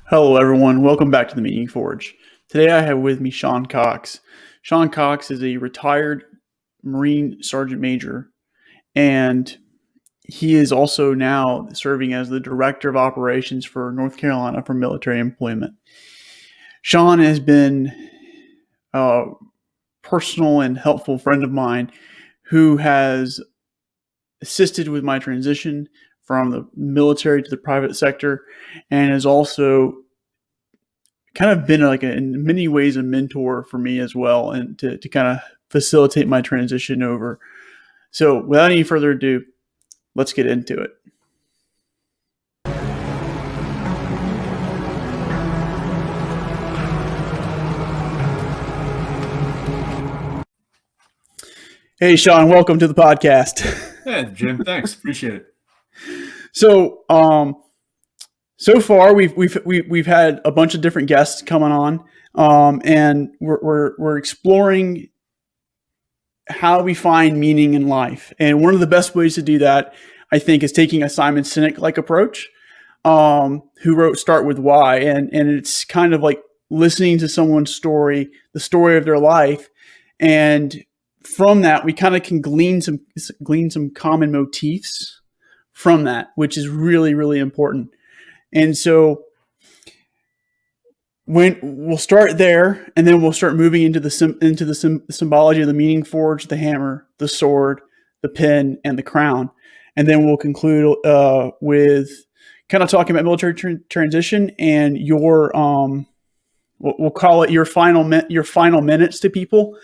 Hello, everyone. Welcome back to the Meeting Forge. Today I have with me Sean Cox. Sean Cox is a retired Marine Sergeant Major, and he is also now serving as the Director of Operations for North Carolina for military employment. Sean has been a personal and helpful friend of mine who has assisted with my transition from the military to the private sector, and has also kind of been in many ways a mentor for me as well, and to kind of facilitate my transition over. So without any further ado, let's get into it. Hey, Sean, welcome to the podcast. Yeah, Jim, thanks. Appreciate it. So, so far we've had a bunch of different guests coming on, and we're exploring how we find meaning in life. And one of the best ways to do that, I think, is taking a Simon Sinek-like approach, who wrote Start With Why. And it's kind of like listening to someone's story, the story of their life. And from that, we kind of can glean some common motifs from that, which is really, really important. And so when we'll start there, and then we'll start moving into the symbology of the meaning forge, the hammer, the sword, the pen, and the crown, and then we'll conclude with kind of talking about military transition and your we'll call it your final minutes to people,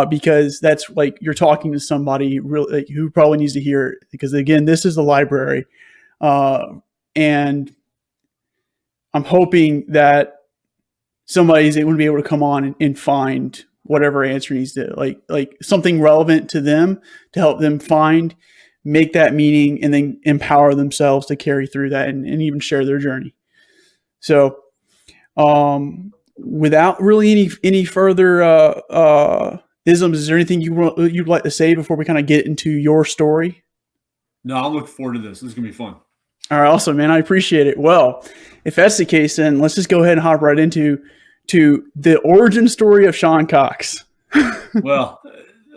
because that's like you're talking to somebody really who probably needs to hear it, because again, this is the library, and I'm hoping that somebody's going to be able to come on and find whatever answer needs to, like something relevant to them, to help them make that meaning, and then empower themselves to carry through that and even share their journey. So, without really any further isms, is there anything you'd like to say before we kind of get into your story? No, I'm looking forward to this. This is going to be fun. All right, awesome, man. I appreciate it. Well, if that's the case, then let's just go ahead and hop right into the origin story of Sean Cox. Well,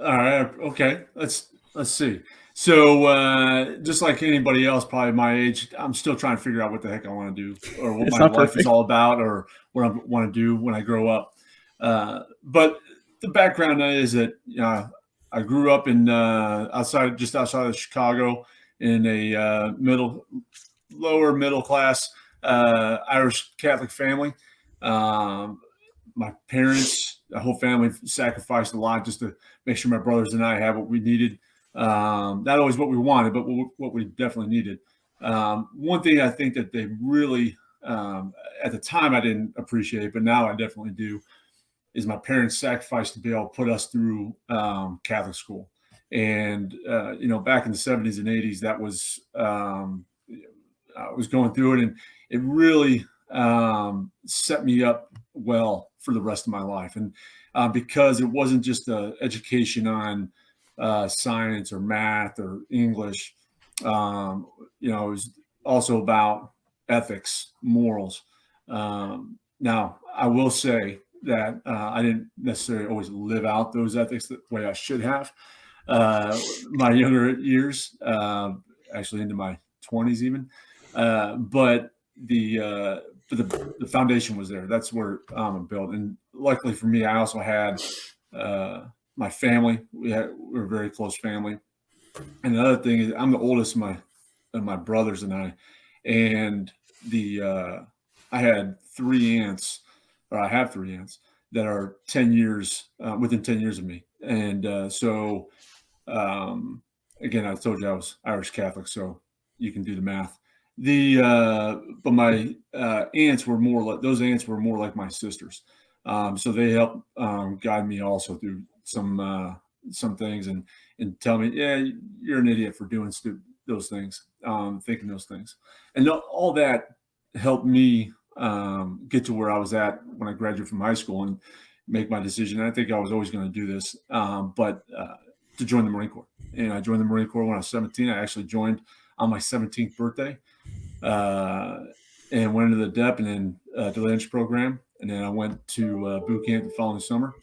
all right, okay. Let's see. So, just like anybody else, probably my age, I'm still trying to figure out what the heck I want to do, or what my life is all about, or what I want to do when I grow up. But the background is that I grew up in just outside of Chicago, in a lower middle class Irish Catholic family. My parents, the whole family, sacrificed a lot just to make sure my brothers and I had what we needed. Not always what we wanted, but what we definitely needed. One thing I think that they really, at the time I didn't appreciate, but now I definitely do, is my parents sacrificed to be able to put us through Catholic school. And, back in the 70s and 80s, that was, I was going through it, and it really set me up well for the rest of my life. And because it wasn't just an education on science or math or English, it was also about ethics, morals. Now, I will say that I didn't necessarily always live out those ethics the way I should have. My younger years, actually into my 20s even, but the foundation was there. That's where I'm built. And luckily for me, I also had my family. We're a very close family. And the other thing is, I'm the oldest of my brothers and I, and I had three aunts, or I have three aunts that are 10 years within 10 years of me. And so again, I told you I was Irish Catholic, so you can do the math. But my aunts were more like my sisters. So they helped guide me also through some things, and tell me, yeah, you're an idiot for doing those things, thinking those things. And all that helped me get to where I was at when I graduated from high school and make my decision. And I think I was always going to do this, but to join the Marine Corps. And I joined the Marine Corps when I was 17. I actually joined on my 17th birthday, and went into the depth, and then delayed program, and then I went to boot camp the following summer,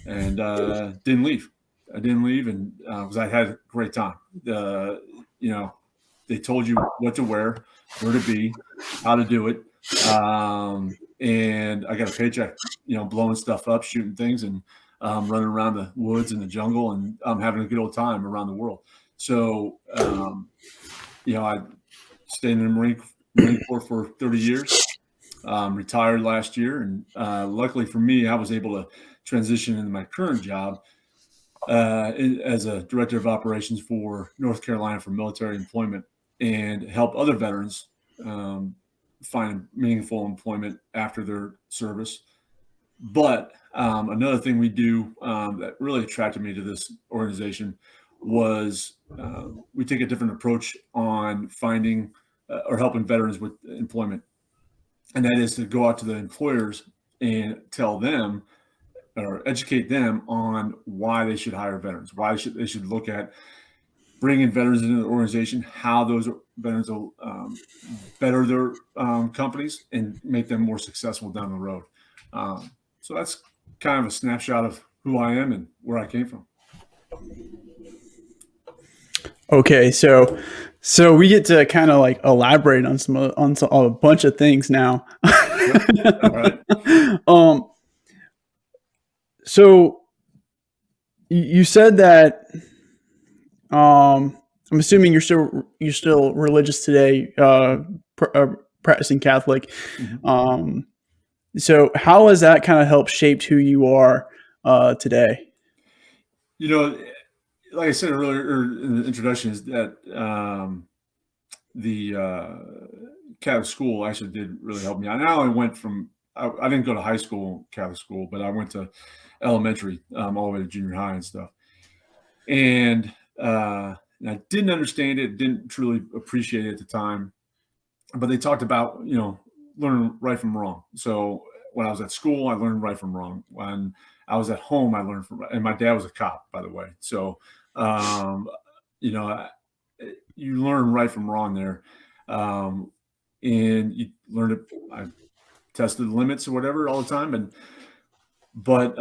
and didn't leave. I didn't leave, and because I had a great time. They told you what to wear, where to be, how to do it, and I got a paycheck, blowing stuff up, shooting things, and running around the woods and the jungle, and having a good old time around the world. So, I stayed in the Marine Corps for 30 years, retired last year. And luckily for me, I was able to transition into my current job as a director of operations for North Carolina for military employment, and help other veterans find meaningful employment after their service. But another thing we do that really attracted me to this organization was we take a different approach on finding or helping veterans with employment. And that is to go out to the employers and tell them or educate them on why they should hire veterans, why they should look at bringing veterans into the organization, how those veterans will better their companies and make them more successful down the road. So that's kind of a snapshot of who I am and where I came from. Okay, so we get to kind of like elaborate on a bunch of things now. All right. So you said that I'm assuming you're still religious today, practicing Catholic. Mm-hmm. So how has that kind of helped shape who you are today? Like I said earlier in the introduction, is that the Catholic school actually did really help me. I not only went from, I didn't go to high school Catholic school, but I went to elementary all the way to junior high and stuff. And I didn't understand it, didn't truly appreciate it at the time. But they talked about, learning right from wrong. So when I was at school, I learned right from wrong. When I was at home, I learned from, and my dad was a cop, by the way. So, you learn right from wrong there. And you learn it. I tested the limits or whatever all the time. But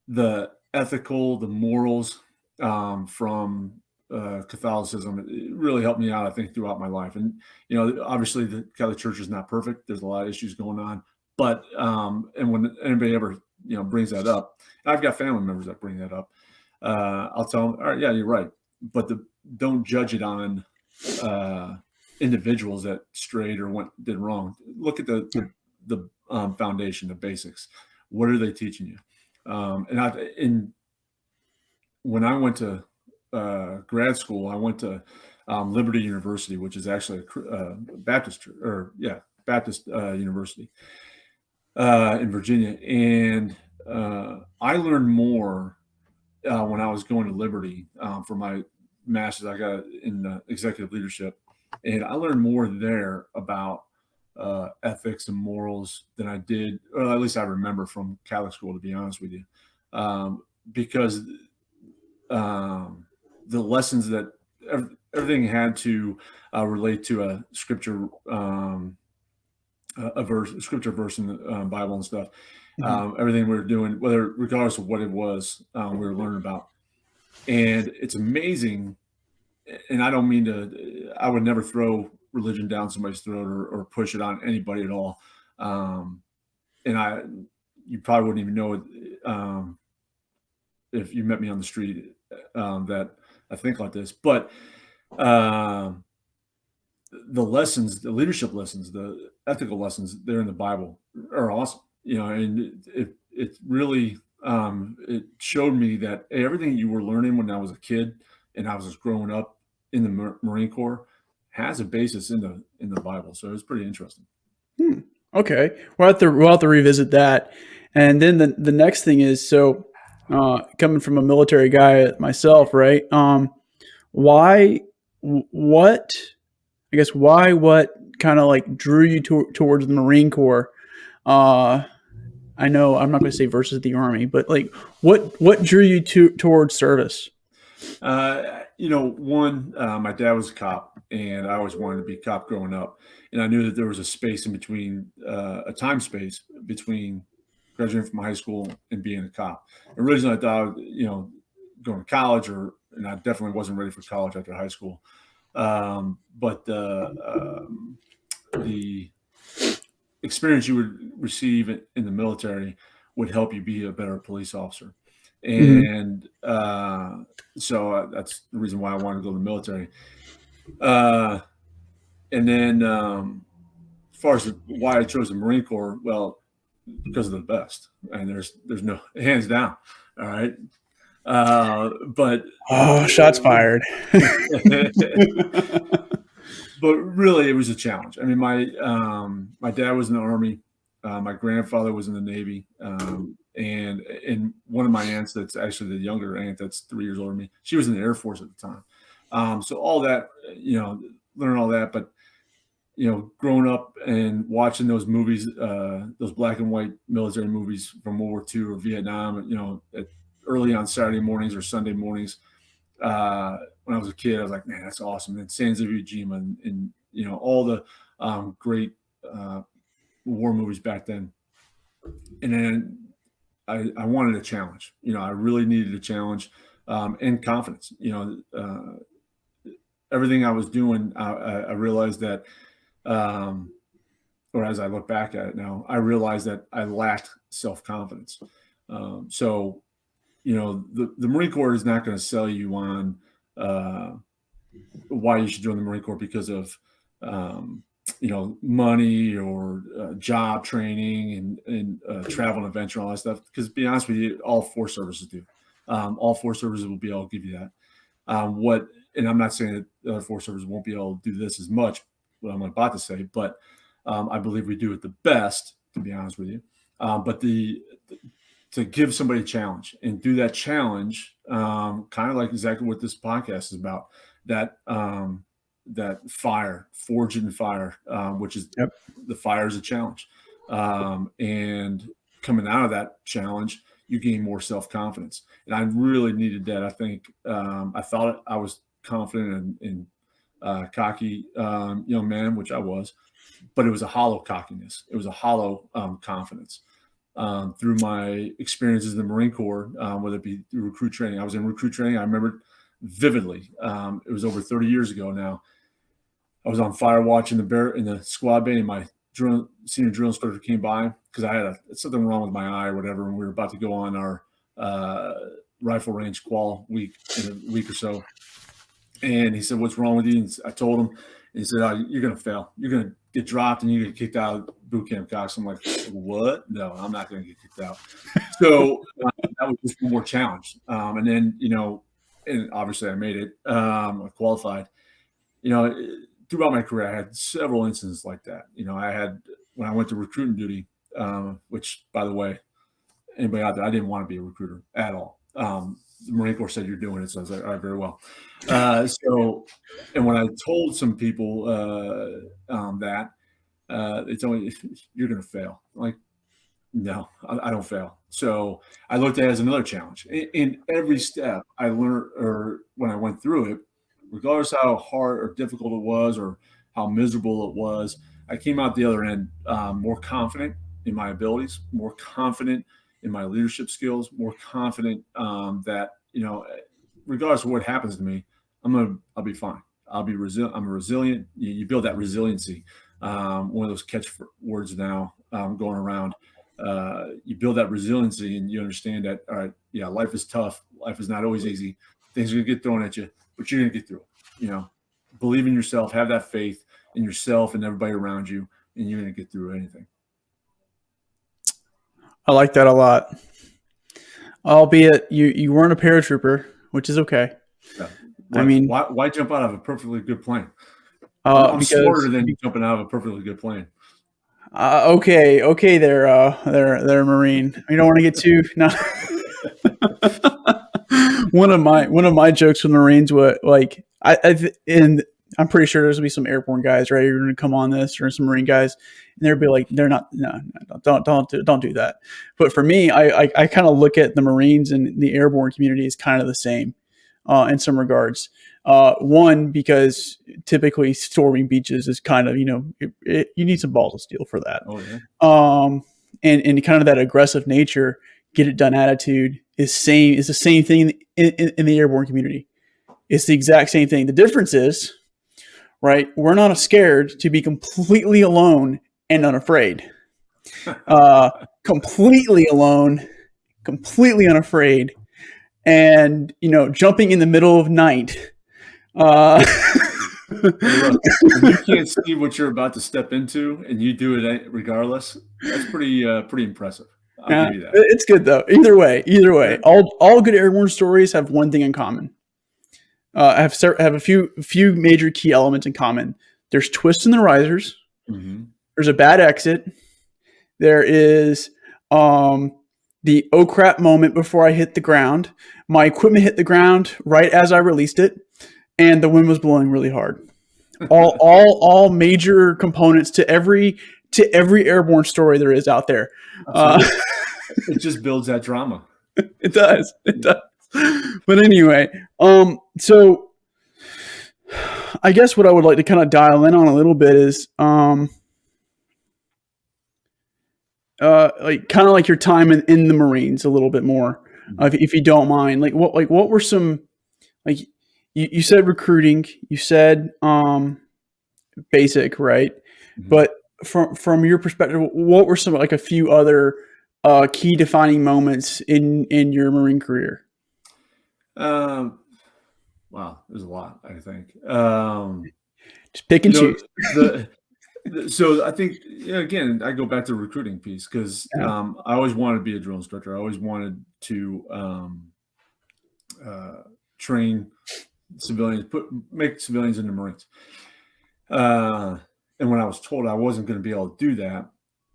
the ethical, the morals from Catholicism, it really helped me out, I think, throughout my life. And, obviously the Catholic Church is not perfect. There's a lot of issues going on. But, and when anybody ever, brings that up, I've got family members that bring that up, I'll tell them, all right, yeah, you're right. But don't judge it on individuals that strayed or did wrong. Look at the foundation, the basics. What are they teaching you? And when I went to grad school, I went to Liberty University, which is actually a Baptist university in Virginia. And I learned more when I was going to Liberty for my master's. I got in executive leadership, and I learned more there about ethics and morals than I did, or at least I remember from Catholic school, to be honest with you, because the lessons that everything had to relate to a scripture, scripture verse in the Bible and stuff. Mm-hmm. Everything we were doing, regardless of what it was, we were learning about. And it's amazing. And I don't mean to, I would never throw religion down somebody's throat or push it on anybody at all. And you probably wouldn't even know it if you met me on the street that I think like this. But the lessons, the leadership lessons, the ethical lessons there in the Bible are awesome. And it really, it showed me that everything you were learning when I was a kid and I was just growing up in the Marine Corps has a basis in the Bible. So it was pretty interesting. Okay. We'll have to revisit that. And then the next thing is, so coming from a military guy myself, right? Why what kind of like drew you towards the Marine Corps? I know I'm not going to say versus the Army, but like what drew you towards service? My dad was a cop, and I always wanted to be a cop growing up. And I knew that there was a space in between, a time space between graduating from high school and being a cop. Originally, I thought, going to college, and I definitely wasn't ready for college after high school. But the experience you would receive in the military would help you be a better police officer. And so that's the reason why I wanted to go to the military. And then as far as why I chose the Marine Corps, well, because of the best, and there's no hands down. All right. But shots fired. But really, it was a challenge. I mean, my dad was in the Army. My grandfather was in the Navy. And one of my aunts, that's actually the younger aunt, that's 3 years older than me, she was in the Air Force at the time. So all that, learn all that. But, growing up and watching those movies, those black and white military movies from World War II or Vietnam, early on Saturday mornings or Sunday mornings, when I was a kid, I was like, man, that's awesome. And Sands of Iwo Jima and all the great war movies back then. And then I wanted a challenge. I really needed a challenge and confidence. Everything I was doing, I realized that, or as I look back at it now, I realized that I lacked self-confidence. So, the Marine Corps is not going to sell you on why you should join the Marine Corps because of money or job training and travel and adventure and all that stuff. Because to be honest with you, all 4 services do. All 4 services will be able to give you that. And I'm not saying that the other 4 services won't be able to do this as much, what I'm about to say, but I believe we do it the best, to be honest with you. But to give somebody a challenge and do that challenge, kind of like exactly what this podcast is about, that fire, forged in fire, which is the fire is a challenge. And coming out of that challenge, you gain more self-confidence. And I really needed that. I think I thought I was confident and cocky young man, which I was, but it was a hollow cockiness. It was a hollow confidence. Through my experiences in the Marine Corps, whether it be through recruit training. I was in recruit training. I remember vividly. It was over 30 years ago now. I was on fire watch in the squad bay, and my senior drill instructor came by because I had something wrong with my eye or whatever, and we were about to go on our rifle range qual week in a week or so. And he said, "What's wrong with you?" And I told him, and he said, "You're going to fail. You're going to get dropped and you get kicked out of boot camp, Cox." I'm like, "What? No, I'm not going to get kicked out." So that was just one more challenge. And then, and obviously I made it. I qualified. Throughout my career, I had several instances like that. I had, when I went to recruiting duty, which, by the way, anybody out there, I didn't want to be a recruiter at all. The Marine Corps said, "You're doing it." So I was like, "All right, very well." And when I told some people that, they told me, "You're going to fail." I'm like, no, I don't fail. So I looked at it as another challenge. In every step I learned, or when I went through it, regardless of how hard or difficult it was or how miserable it was, I came out the other end more confident in my abilities, more confident in my leadership skills, more confident that, regardless of what happens to me, I'll be fine. I'll be resilient. I'm resilient. You build that resiliency. One of those catch words now going around. You build that resiliency and you understand that, all right, yeah, life is tough. Life is not always easy. Things are going to get thrown at you, but you're going to get through it. Believe in yourself, have that faith in yourself and everybody around you, and you're going to get through anything. I like that a lot. Albeit you weren't a paratrooper, which is okay. Yeah. Why jump out of a perfectly good plane? I'm smarter than jumping out of a perfectly good plane. Okay, they're Marine. You don't want to get too no. One of my jokes with Marines was like and I'm pretty sure there's gonna be some airborne guys, right? You're gonna come on this or some Marine guys, and they'll be like, they're not, no, don't do that. But for me, I kind of look at the Marines and the airborne community as kind of the same. in some regards. One, because typically storming beaches is kind of, you need some balls of steel for that. Oh, yeah. And kind of that aggressive nature, get it done attitude is the same thing in the airborne community. It's the exact same thing. The difference is, right, we're not scared to be completely alone and unafraid. Completely alone, completely unafraid, and jumping in the middle of night. When you can't see what you're about to step into and you do it regardless, that's pretty impressive. I'll give you that. It's good though. Either way, yeah. All good airborne stories have one thing in common. I have a few major key elements in common. There's twists in the risers. Mm-hmm. There's a bad exit. There is the oh crap moment before I hit the ground. My equipment hit the ground right as I released it, and the wind was blowing really hard. All major components to every airborne story there is out there. It just builds that drama. It does. But anyway, so I guess what I would like to kind of dial in on a little bit is like your time in the Marines a little bit more, if you don't mind. What were some, like, you said recruiting, you said basic, right? Mm-hmm. But from your perspective, what were some, like, a few other key defining moments in your Marine career? Wow, there's a lot, I think. Just pick and choose. So I think, again, I go back to the recruiting piece because I always wanted to be a drill instructor. I always wanted to train civilians, make civilians into Marines. And when I was told I wasn't going to be able to do that,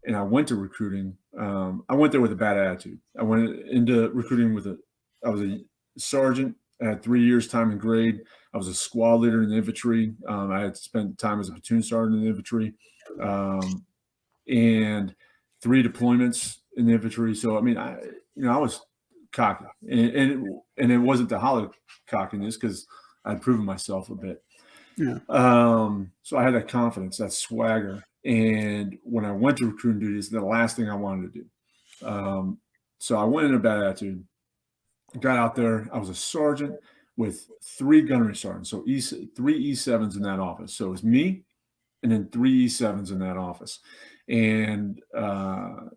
and I went to recruiting, I went there with a bad attitude. I went into recruiting I was a sergeant. I had 3 years time and grade. I was a squad leader in the infantry. I had spent time as a platoon sergeant in the infantry, and 3 deployments in the infantry. So, I mean, I was cocky, and it wasn't the hollow cockiness because I'd proven myself a bit. Yeah. So I had that confidence, that swagger. And when I went to recruiting duties, the last thing I wanted to do. So I went in a bad attitude. Got out there. I was a sergeant with 3 gunnery sergeants, so 3 E7s in that office. So it was me, and then 3 E7s in that office. And I'll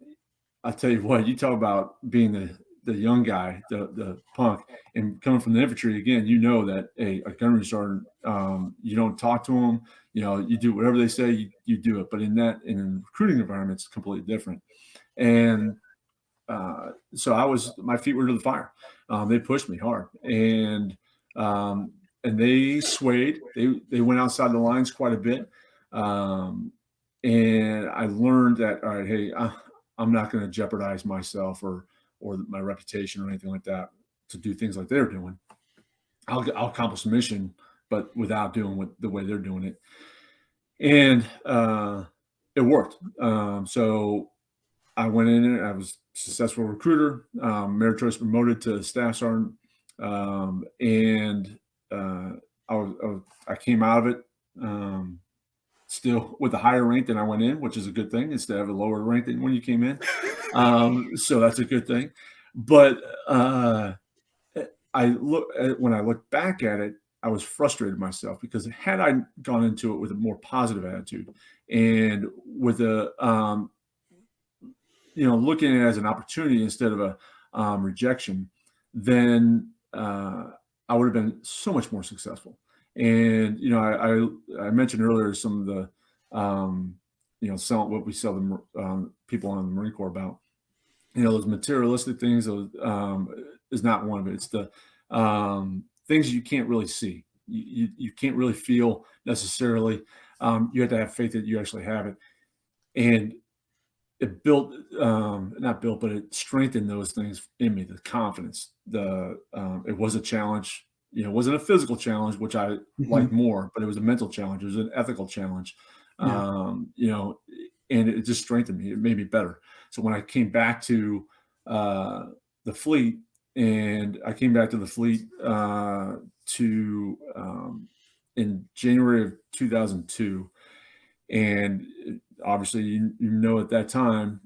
tell you what, you talk about being the young guy, the punk, and coming from the infantry again. You know that a gunnery sergeant, you don't talk to them. You do whatever they say. You do it. But in a recruiting environment, it's completely different. And so my feet were to the fire. They pushed me hard, and they swayed. They went outside the lines quite a bit, and I learned that, all right, hey, I'm not going to jeopardize myself or my reputation or anything like that to do things like they're doing. I'll accomplish the mission, but without doing the way they're doing it, and it worked. So I went in and I was a successful recruiter, meritorious promoted to staff sergeant, and I came out of it still with a higher rank than I went in, which is a good thing, instead of a lower rank than when you came in. So that's a good thing. But when I look back at it, I was frustrated myself because had I gone into it with a more positive attitude and with looking at it as an opportunity instead of a rejection, then I would have been so much more successful. And I mentioned earlier some of the what we sell the people on the Marine Corps about. Those materialistic things is not one of it. It's the things you can't really see. You can't really feel necessarily. You have to have faith that you actually have it. And it built, not built, but it strengthened those things in me, the confidence. It was a challenge. It wasn't a physical challenge, which I like more, but it was a mental challenge. It was an ethical challenge. And it just strengthened me. It made me better. So when I came back to the fleet, and I came back to the fleet in January of 2002. And obviously, at that time,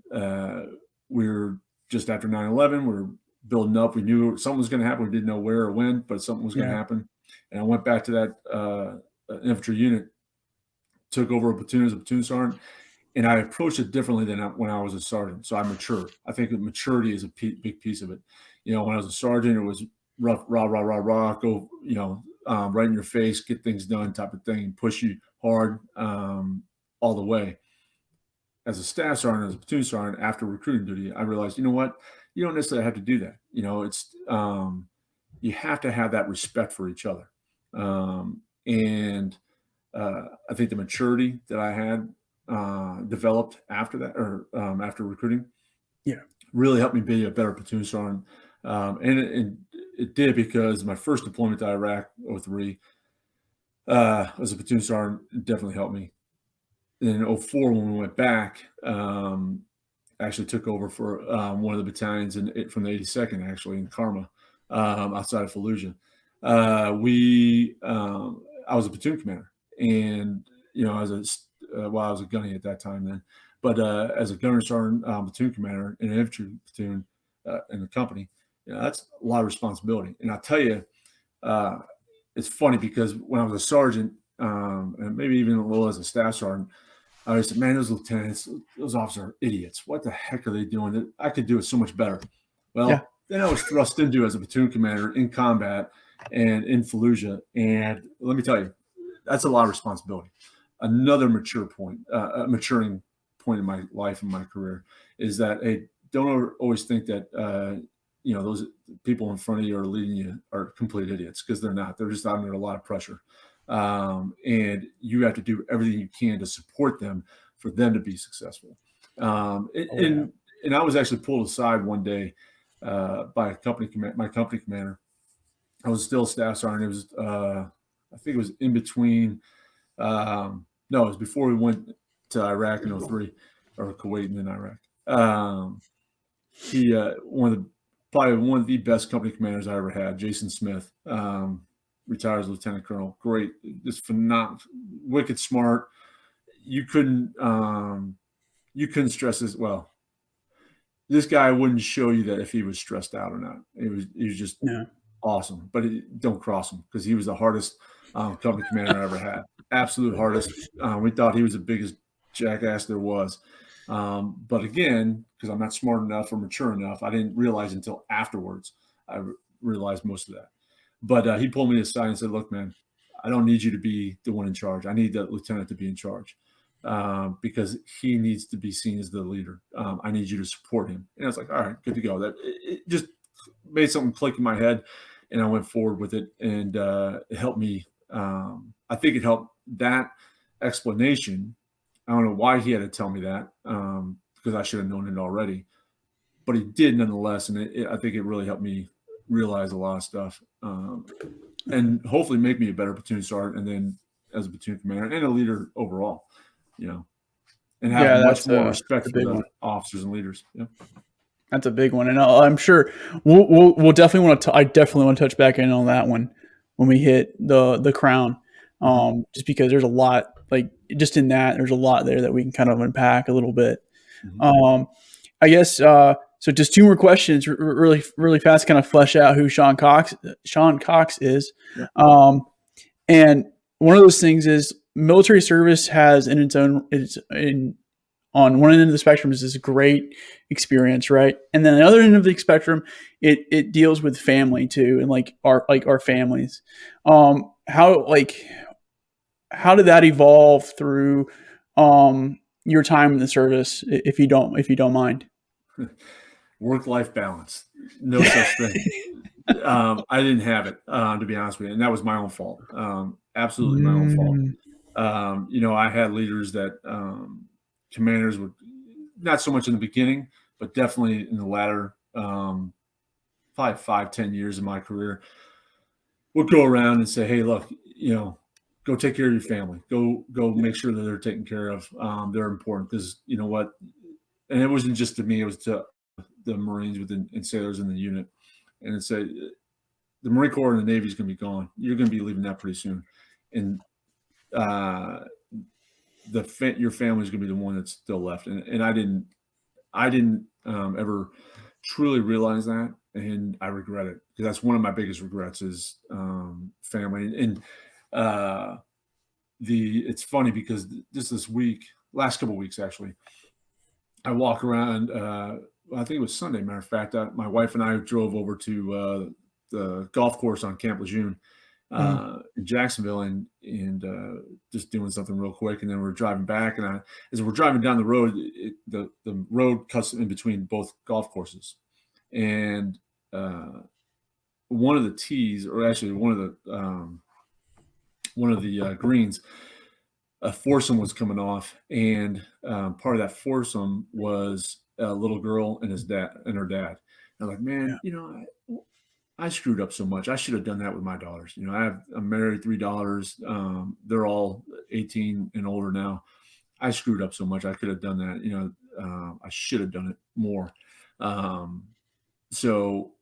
we were just after 9/11. We were building up. We knew something was going to happen. We didn't know where or when, but something was going to happen. And I went back to that infantry unit, took over a platoon as a platoon sergeant, and I approached it differently than when I was a sergeant. So I matured. I think that maturity is a big piece of it. When I was a sergeant, it was rough, rah, go, right in your face, get things done type of thing, and push you hard all the way. As a staff sergeant, as a platoon sergeant, after recruiting duty, I realized, you know what? You don't necessarily have to do that. It's you have to have that respect for each other. And I think the maturity that I had developed after that, or after recruiting, really helped me be a better platoon sergeant. And it did, because my first deployment to Iraq, 2003, as a platoon sergeant, it definitely helped me. And in 2004, when we went back, actually took over for one of the battalions from the 82nd, actually, in Karma, outside of Fallujah. I was a platoon commander, and I was a gunny at that time then, but as a gunner sergeant, platoon commander in an infantry platoon in the company, that's a lot of responsibility. And I'll tell you, it's funny, because when I was a sergeant, and maybe even a little as a staff sergeant, I said, man, those lieutenants, those officers are idiots. What the heck are they doing? I could do it so much better. Well, then I was thrust into as a platoon commander in combat and in Fallujah. And let me tell you, that's a lot of responsibility. Another maturing point in my life and my career is that, hey, don't always think that, those people in front of you are leading you are complete idiots, because they're not. They're just under a lot of pressure. And you have to do everything you can to support them for them to be successful. And I was actually pulled aside one day by my company commander. I was still a staff sergeant. It was, I think it was in between. No, it was before we went to Iraq in 2003, or Kuwait and then Iraq. He, probably one of the best company commanders I ever had, Jason Smith, retires lieutenant colonel. Great, just phenomenal, wicked smart. You couldn't stress this. Well, this guy wouldn't show you that if he was stressed out or not. He was just awesome. But don't cross him, because he was the hardest company commander I ever had. Absolute hardest. We thought he was the biggest jackass there was. But again, because I'm not smart enough or mature enough, I didn't realize until afterwards. I realized most of that. But he pulled me aside and said, look, man, I don't need you to be the one in charge. I need the lieutenant to be in charge, because he needs to be seen as the leader. I need you to support him. And I was like, all right, good to go. It just made something click in my head, and I went forward with it. And it helped me. I think it helped that explanation. I don't know why he had to tell me that, because I should have known it already. But he did nonetheless. And I think it really helped me realize a lot of stuff, and hopefully make me a better platoon sergeant, and then as a platoon commander and a leader overall, and have much more respect for the officers and leaders. Yeah. That's a big one. And I'm sure we'll definitely want to, I definitely want to touch back in on that one when we hit the crown, just because there's a lot, like, just in that, there's a lot there that we can kind of unpack a little bit. I guess, so just two more questions, really, really fast, kind of flesh out who Sean Cox is. Yeah. And one of those things is military service has on one end of the spectrum is this great experience, right? And then the other end of the spectrum, it deals with family too, and like our families. How did that evolve through your time in the service, if you don't mind? Work-life balance, no such thing. I didn't have it, to be honest with you, and that was my own fault. Absolutely my own fault. I had leaders that commanders would, not so much in the beginning, but definitely in the latter, probably 5-10 years of my career, would go around and say, hey, look, go take care of your family. Go make sure that they're taken care of. They're important, because you know what? And it wasn't just to me, it was to the Marines and sailors in the unit. and it said, the Marine Corps and the Navy is going to be gone. You're going to be leaving that pretty soon. And your family is going to be the one that's still left. And I didn't ever truly realize that. And I regret it, because that's one of my biggest regrets is family. And it's funny because just this week, last couple of weeks, actually, I walk around, I think it was Sunday, matter of fact, my wife and I drove over to the golf course on Camp Lejeune in Jacksonville, and just doing something real quick. And then we're driving back, and as we're driving down the road, the road cuts in between both golf courses. And one of the tees, or actually one of the greens, a foursome was coming off, and part of that foursome was a little girl and her dad. And I'm like, man, I screwed up so much. I should have done that with my daughters. I'm married, 3 daughters. They're all 18 and older now. I screwed up so much. I could have done that. I should have done it more. So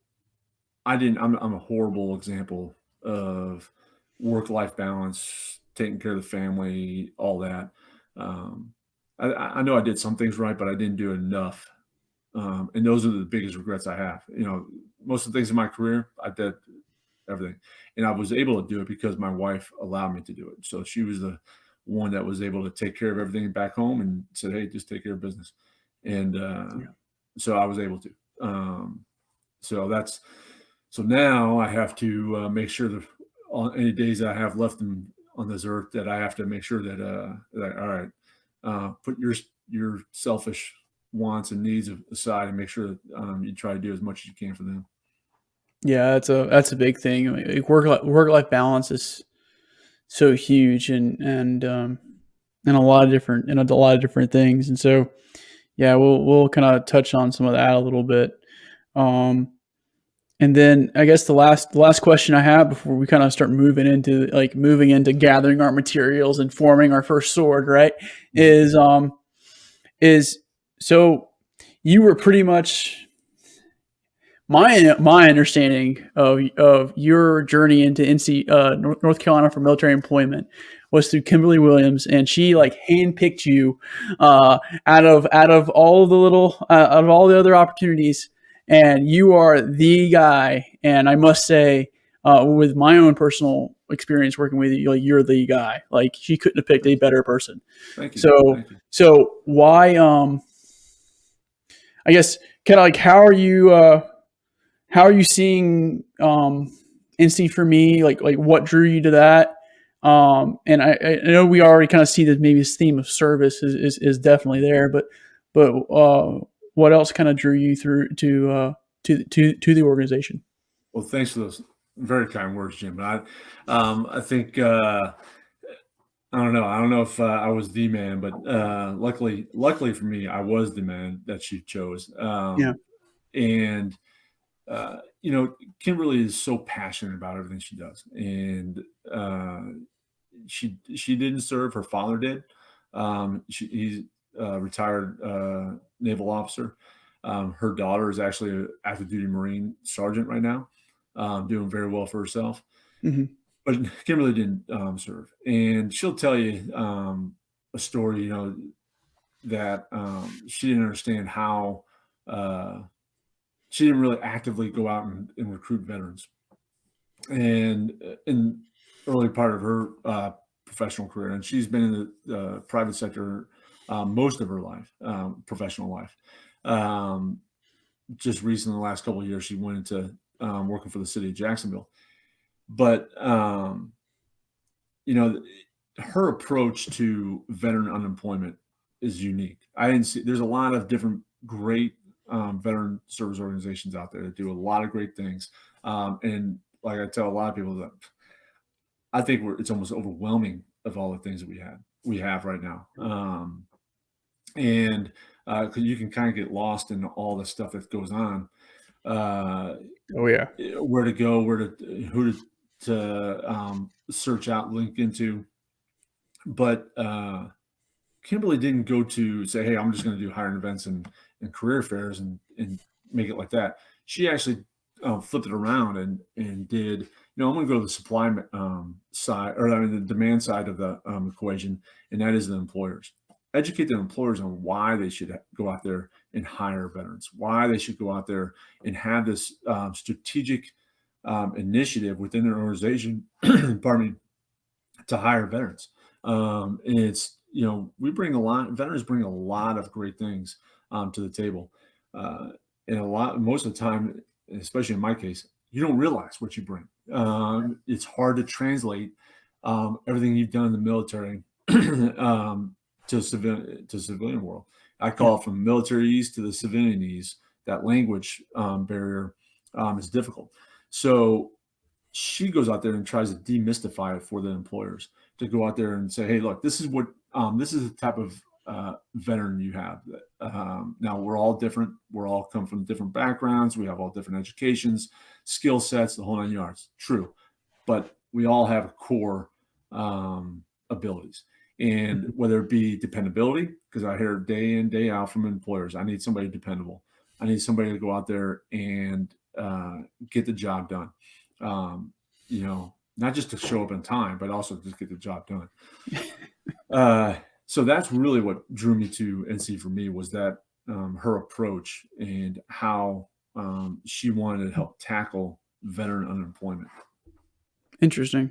I didn't. I'm a horrible example of work-life balance, taking care of the family, all that. I know I did some things right, but I didn't do enough. And those are the biggest regrets I have. Most of the things in my career, I did everything. And I was able to do it because my wife allowed me to do it. So she was the one that was able to take care of everything back home and said, hey, just take care of business. And so I was able to. So now I have to make sure that on any days that I have left on this earth, that I have to make sure that all right, put your selfish wants and needs aside and make sure that you try to do as much as you can for them. Yeah, that's a big thing. Like work-life balance is so huge, and a lot of different things. And so, yeah, we'll kind of touch on some of that a little bit. And then I guess the last question I have before we kind of start moving into gathering our materials and forming our first sword, right? Is so you were pretty much, my understanding of your journey into North Carolina for military employment was through Kimberly Williams, and she handpicked you out of all the other opportunities, and you are the guy. And I must say, with my own personal experience working with you, you're the guy. She couldn't have picked a better person. Thank you. So why? I guess kind of how are you seeing Instinct for Me? Like what drew you to that? And I know we already kind of see that maybe this theme of service is definitely there, but what else kind of drew you through to the organization? Well, thanks for those very kind words, Jim. But I think I don't know if I was the man, but luckily for me, I was the man that she chose. And Kimberly is so passionate about everything she does, and she didn't serve. Her father did. He's a retired naval officer. Her daughter is actually an active duty Marine sergeant right now, doing very well for herself. Mm-hmm. But Kimberly didn't serve, and she'll tell you a story, that she didn't understand how. She didn't really actively go out and recruit veterans. And in early part of her professional career, and she's been in the private sector most of her life, professional life. Just recently, the last couple of years, she went into working for the city of Jacksonville. But her approach to veteran unemployment is unique. I didn't see. There's a lot of different great veteran service organizations out there that do a lot of great things. And like I tell a lot of people, that I think it's almost overwhelming of all the things that we have right now. And because you can kind of get lost in all the stuff that goes on. Oh yeah, where to go, who to search out, link into. But Kimberly didn't go to say, hey, I'm just going to do hiring events and career fairs and make it like that. She actually flipped it around and did, I'm going to go to the supply side, or I mean, the demand side of the equation, and that is the employers. Educate the employers on why they should go out there and hire veterans, why they should go out there and have this strategic initiative within their organization, pardon me, to hire veterans. And it's, veterans bring a lot of great things to the table. And most of the time, especially in my case, you don't realize what you bring. It's hard to translate everything you've done in the military to civilian world. I call it from militaryese to the civilianese. That language barrier is difficult. So she goes out there and tries to demystify it for the employers, to go out there and say, hey, look, this is the type of veteran you have. Now, we're all different. We're all come from different backgrounds. We have all different educations, skill sets, the whole 9 yards. True. But we all have core abilities. And whether it be dependability, because I hear day in, day out from employers, I need somebody dependable. I need somebody to go out there and get the job done. Not just to show up in time, but also to get the job done. So that's really what drew me to NC for me, was that her approach and how she wanted to help tackle veteran unemployment. Interesting.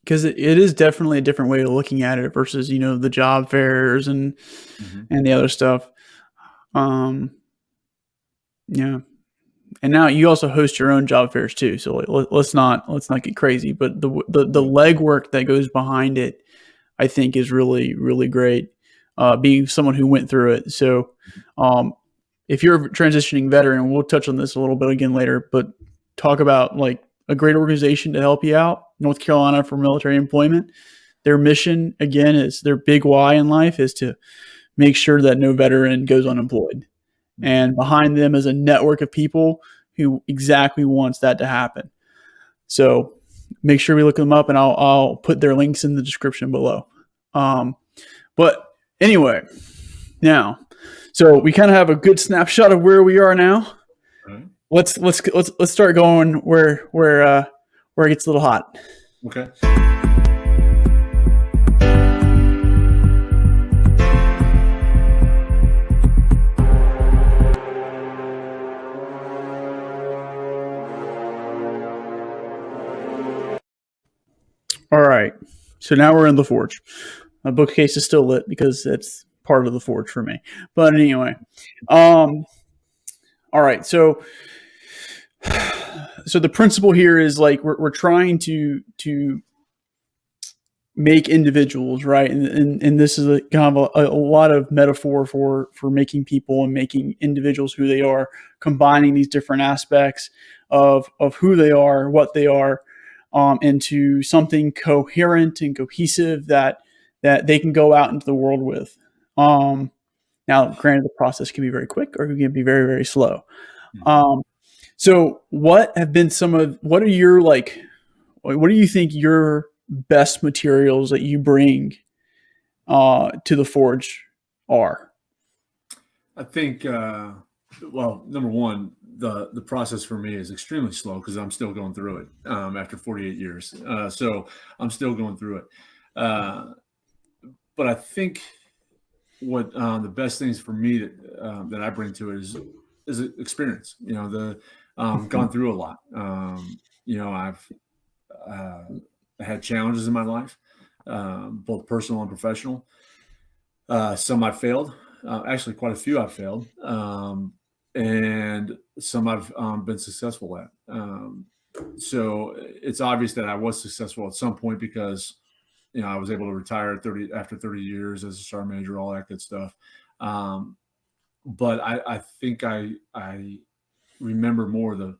Because it is definitely a different way of looking at it versus, the job fairs and the other stuff. Yeah. And now you also host your own job fairs too. So let's not get crazy, but the legwork that goes behind it, I think, is really, really great. Being someone who went through it. So, if you're a transitioning veteran, we'll touch on this a little bit again later, but talk about like a great organization to help you out. North Carolina for Military Employment. Their mission, again, is their big why in life is to make sure that no veteran goes unemployed. And behind them is a network of people who exactly wants that to happen. So make sure we look them up, and I'll put their links in the description below. But anyway, now, so we kind of have a good snapshot of where we are now. Right. Let's start going where it gets a little hot. Okay. All right. So now we're in the forge. My bookcase is still lit because it's part of the forge for me. But anyway, all right. So the principle here is like we're trying to make individuals, right? And this is a kind of a lot of metaphor for making people and making individuals who they are, combining these different aspects of who they are, what they are, into something coherent and cohesive that they can go out into the world with. Now, granted, the process can be very quick or it can be very, very slow. So what do you think your best materials that you bring to the forge are? I think, number one, the process for me is extremely slow because I'm still going through it after 48 years. So I'm still going through it. But I think what the best things for me that I bring to it is experience. Gone through a lot. I've had challenges in my life, both personal and professional. Some I failed. Actually, quite a few I've failed. And some I've been successful at. So it's obvious that I was successful at some point because, I was able to retire after 30 years as a sergeant major, all that good stuff. But I think I remember more the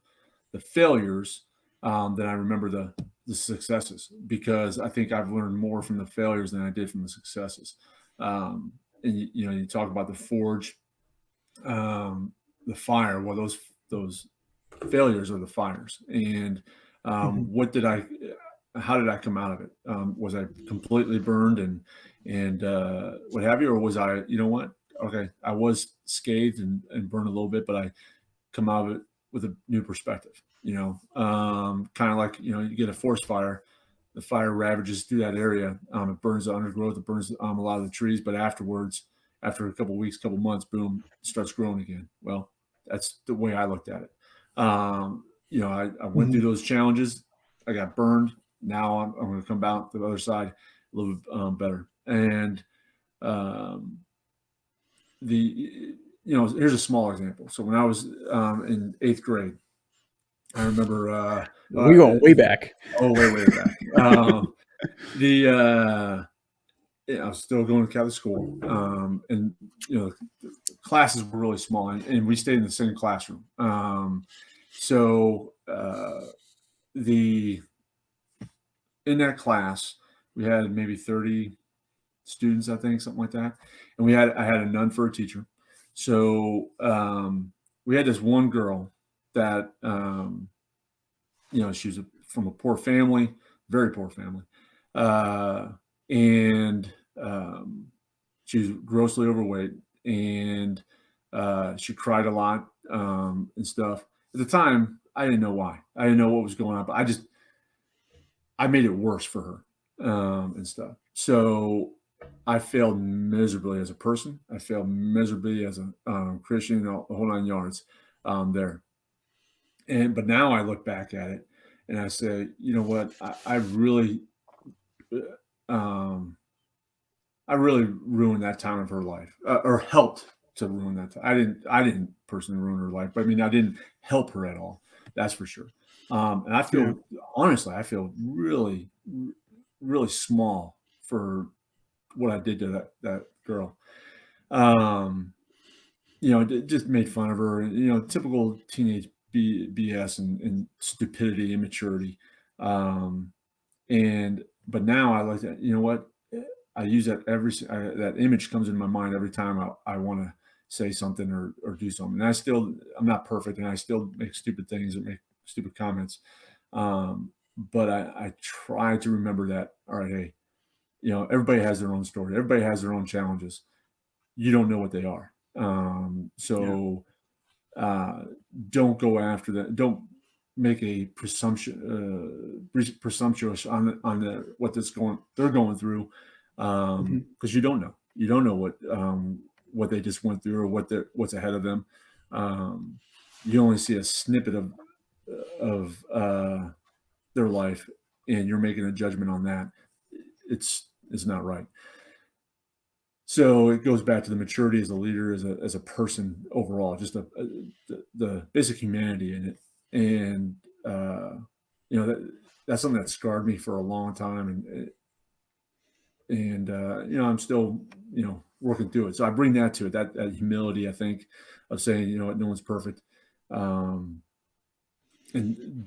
failures than I remember the successes, because I think I've learned more from the failures than I did from the successes. And you talk about the forge, the fire. Well, those failures are the fires. And how did I come out of it? Was I completely burned and what have you, or was I, okay, I was scathed and burned a little bit, but I come out of it with a new perspective. kind of like, you get a forest fire, the fire ravages through that area. It burns the undergrowth, it burns a lot of the trees, but afterwards, after a couple of weeks, couple of months, boom, it starts growing again. Well, that's the way I looked at it. I went through those challenges. I got burned. Now I'm going to come out the other side a little bit better. And here's a small example. So when I was in 8th grade, I remember we going way back. Oh, way back. I was still going to Catholic school, and classes were really small, and we stayed in the same classroom. In that class, we had maybe 30 students, I think, something like that, and I had a nun for a teacher. So we had this one girl that she was from a poor family, very poor family, and she was grossly overweight, and she cried a lot and stuff. At the time, I didn't know why. I didn't know what was going on, but I made it worse for her and stuff. So I failed miserably as a person. I failed miserably as a Christian, the whole 9 yards there. But now I look back at it and I say, you know what? I really ruined that time of her life, or helped to ruin that time. I didn't personally ruin her life, but I mean, I didn't help her at all. That's for sure. And I feel, honestly, I feel really, really small for what I did to that girl. Just made fun of her, typical teenage BS and stupidity, immaturity. But now I like that, you know what? I use that that image comes in my mind every time I want to say something or do something. And I'm not perfect, and I still make stupid things or make stupid comments. But I try to remember that, all right, hey, everybody has their own story. Everybody has their own challenges. You don't know what they are. Don't go after that. Don't make a presumptuous on what they're going through, because you don't know what they just went through or what's ahead of them. You only see a snippet of their life, and you're making a judgment on that. It's not right. So it goes back to the maturity as a leader, as a person overall, just the basic humanity in it. And that's something that scarred me for a long time, and I'm still working through it. So I bring that to it, that humility, I think, of saying, no one's perfect, and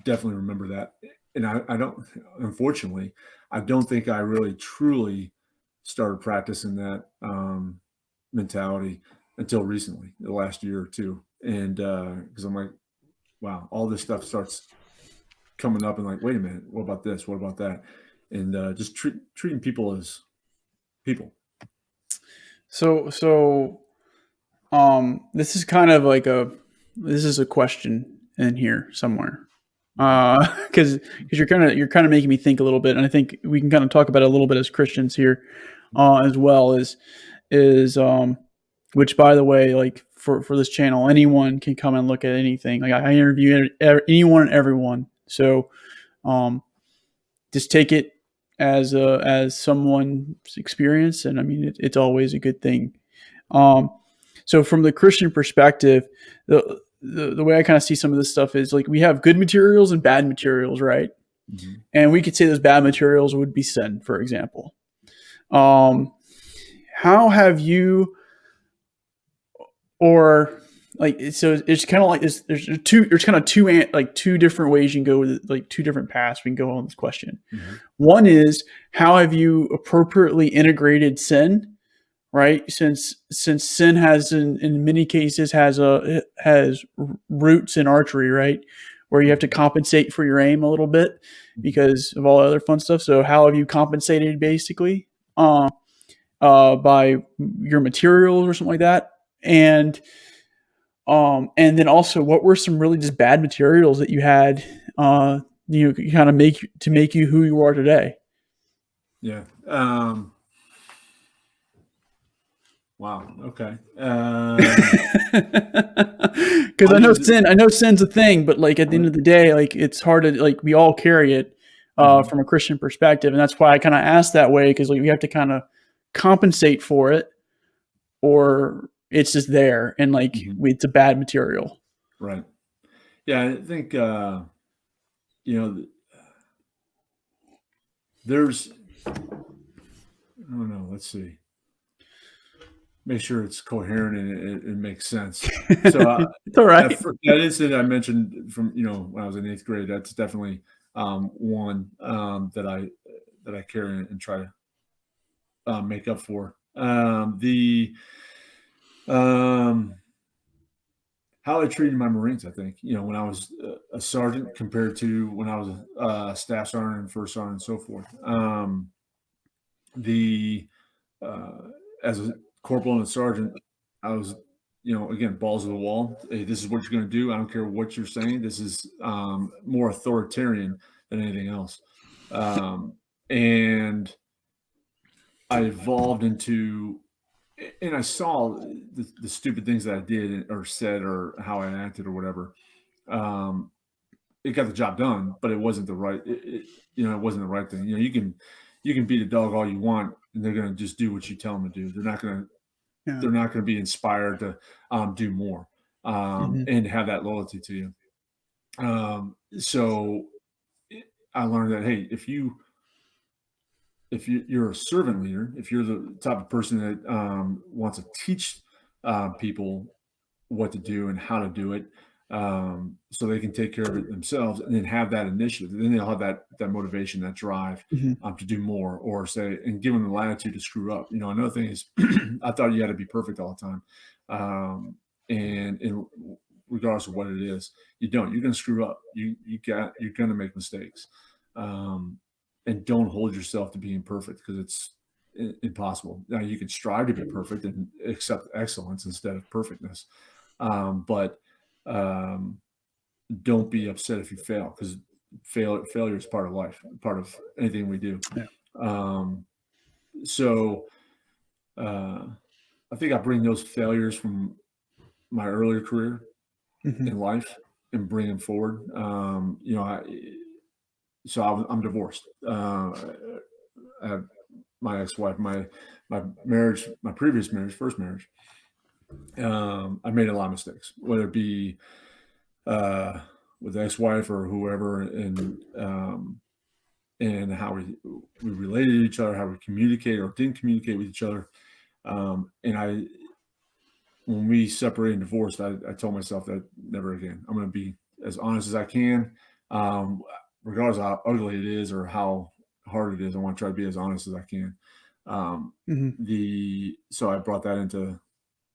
definitely remember that. And I don't, unfortunately, I don't think I really truly started practicing that mentality until recently, the last year or two. And because I'm like, wow, all this stuff starts coming up and like, wait a minute, what about this? What about that? And just treating people as people. So this is kind of like this is a question in here somewhere. Because you're kind of making me think a little bit, and I think we can kind of talk about it a little bit as Christians here, as well as which, by the way, like for this channel, anyone can come and look at anything. Like I interview anyone and everyone, so just take it as someone's experience, and I mean it's always a good thing. So from the Christian perspective, the way I kind of see some of this stuff is like we have good materials and bad materials, right? Mm-hmm. And we could say those bad materials would be sin, for example. How have you, or like, so it's kind of like this, there's two different ways you can go with, like two different paths we can go on this question. Mm-hmm. One is, how have you appropriately integrated sin? Right, since sin has in many cases has roots in archery, right, where you have to compensate for your aim a little bit because of all other fun stuff. So how have you compensated, basically, by your materials or something like that? And And then also, what were some really just bad materials that you had, kind of make you who you are today? Yeah. Wow. Okay. Because I know sin's a thing, but like at the end of the day, like it's hard to, like, we all carry it from a Christian perspective, and that's why I kind of asked that way, because like we have to kind of compensate for it, or it's just there and like it's a bad material. Right. Yeah, I think there's, I don't know. Let's see. Make sure it's coherent and it makes sense. So It's all right. that incident I mentioned from when I was in 8th grade, that's definitely one that I carry and try to make up for. How I treated my Marines, I think, when I was a sergeant compared to when I was a staff sergeant and first sergeant and so forth. The As a corporal and a sergeant, I was, again, balls to the wall. Hey, this is what you're going to do. I don't care what you're saying. This is more authoritarian than anything else. And I evolved into, and I saw the stupid things that I did or said or how I acted or whatever. It got the job done, but it wasn't the right, it wasn't the right thing. You can beat a dog all you want, and they're going to just do what you tell them to do. They're not going to be inspired to do more and have that loyalty to you. So I learned that, hey, if you're a servant leader, if you're the type of person that wants to teach people what to do and how to do it, so they can take care of it themselves, and then have that initiative, then they'll have that motivation, that drive to do more, or say, and give them the latitude to screw up. Another thing is, I thought you had to be perfect all the time, and regardless of what it is, you don't. You're going to screw up. You're going to make mistakes, and don't hold yourself to being perfect, because it's impossible. Now, you can strive to be perfect and accept excellence instead of perfectness, but don't be upset if you fail, because failure is part of life, part of anything we do. Yeah. So I think I bring those failures from my earlier career in life and bring them forward. I'm divorced. I have my ex-wife, my marriage, my previous marriage, first marriage. I made a lot of mistakes, whether it be with the ex-wife or whoever, and how we related to each other, how we communicated or didn't communicate with each other. When we separated and divorced, I told myself that never again. I'm going to be as honest as I can, regardless of how ugly it is or how hard it is. I want to try to be as honest as I can. So I brought that into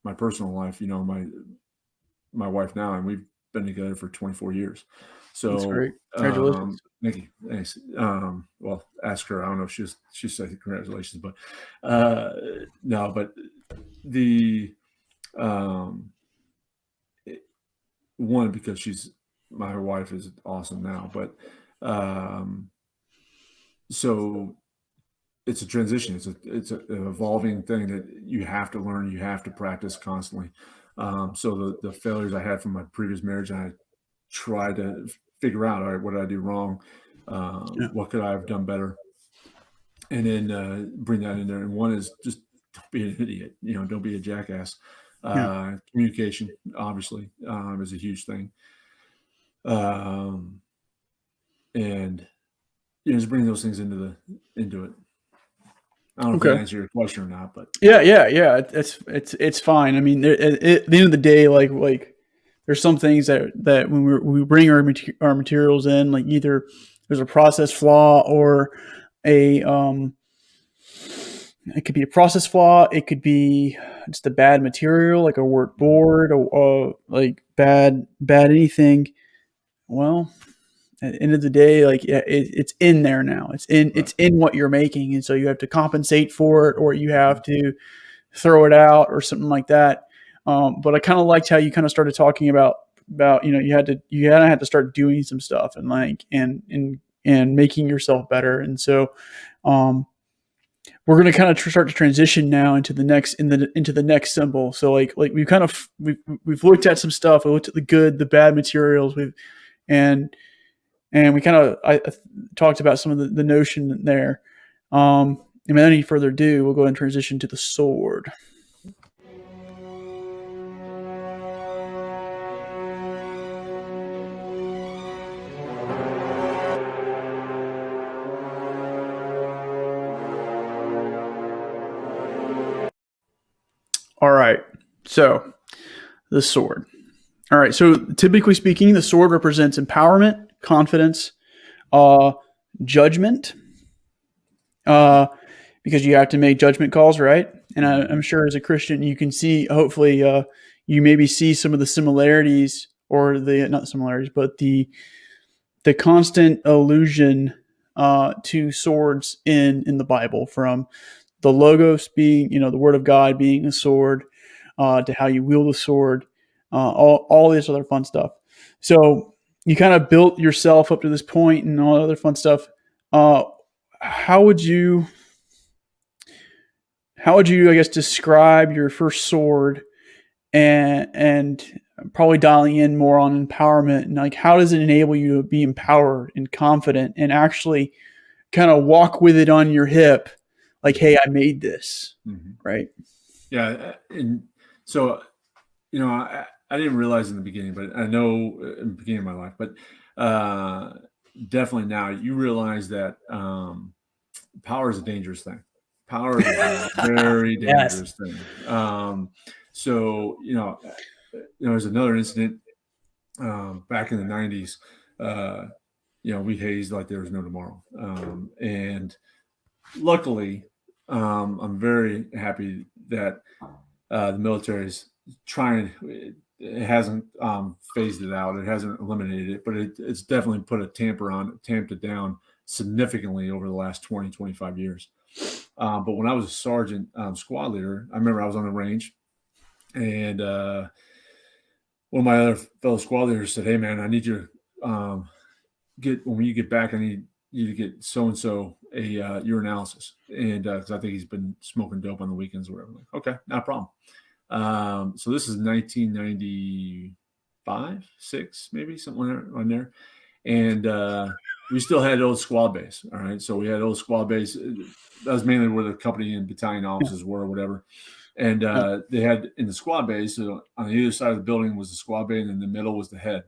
my personal life, my wife now, and we've been together for 24 years. So that's great. Congratulations. Thank you. Thanks. Well, ask her. I don't know if she said congratulations, but no, but one, because my wife is awesome now, but so it's a transition. It's an evolving thing that you have to learn. You have to practice constantly. So the failures I had from my previous marriage, I tried to figure out, all right, what did I do wrong? What could I have done better? And then bring that in there. And one is just, don't be an idiot. Don't be a jackass. Communication, obviously, is a huge thing. And just bring those things into it. I don't know if that answers your question or not, but yeah. It's fine. I mean, at the end of the day, like there's some things that when we bring our materials in, like either there's a process flaw or it could be a process flaw. It could be just a bad material, like a word board, or like bad anything. Well, at the end of the day, like it's in there now. It's in what you're making, and so you have to compensate for it, or you have to throw it out, or something like that. But I kind of liked how you kind of started talking about you had to start doing some stuff and and making yourself better. And so we're going to kind of start to transition now into the next symbol. So like we've looked at some stuff. We looked at the good, the bad materials. And we kind of I talked about some of the notion there. And without any further ado, we'll go ahead and transition to the sword. All right, so the sword. All right, so typically speaking, the sword represents empowerment, confidence, judgment, because you have to make judgment calls, right? And I'm sure as a Christian, you can see, hopefully, you maybe see some of the similarities, or not the similarities, but the constant allusion to swords in the Bible, from the logos being, the word of God being a sword, to how you wield a sword, all this other fun stuff. So you kind of built yourself up to this point and all other fun stuff. How would you, I guess, describe your first sword, and probably dialing in more on empowerment, and like, how does it enable you to be empowered and confident and actually kind of walk with it on your hip? Like, hey, I made this, right? Yeah. And so, I didn't realize in the beginning, but I know in the beginning of my life, but definitely now you realize that power is a dangerous thing. Power is a very dangerous thing. So, there's another incident back in the 90s. We hazed like there was no tomorrow. And luckily, I'm very happy that the military's trying. It hasn't phased it out. It hasn't eliminated it, but it's definitely put a tamped it down significantly over the last 20, 25 years. But when I was a sergeant squad leader, I remember I was on the range, and one of my other fellow squad leaders said, "Hey man, I need you to when you get back, I need you to get so-and-so a urinalysis." And because I think he's been smoking dope on the weekends or whatever. I'm like, okay, not a problem. So this is 1995, 6, maybe somewhere on there. And we still had old squad base. All right. So we had old squad base. That was mainly where the company and battalion offices were or whatever. And they had in the squad base, so on either side of the building was the squad bay, and in the middle was the head,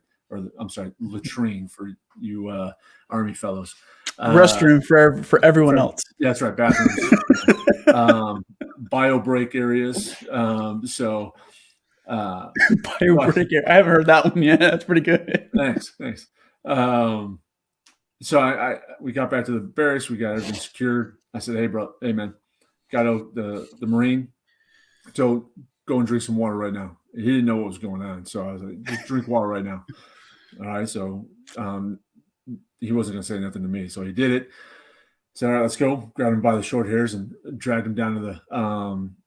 latrine for you Army fellows. Restroom for everyone else. Yeah, that's right. Bathrooms. Bio break areas. Bio break area. I haven't heard that one yet. That's pretty good. Thanks. So we got back to the barracks. We got everything secured. I said, hey man, got out the Marine. So go and drink some water right now. He didn't know what was going on. So I was like, just drink water right now. All right. So he wasn't going to say nothing to me. So he did it. Said, all right, let's go. Grabbed him by the short hairs and dragged him down to the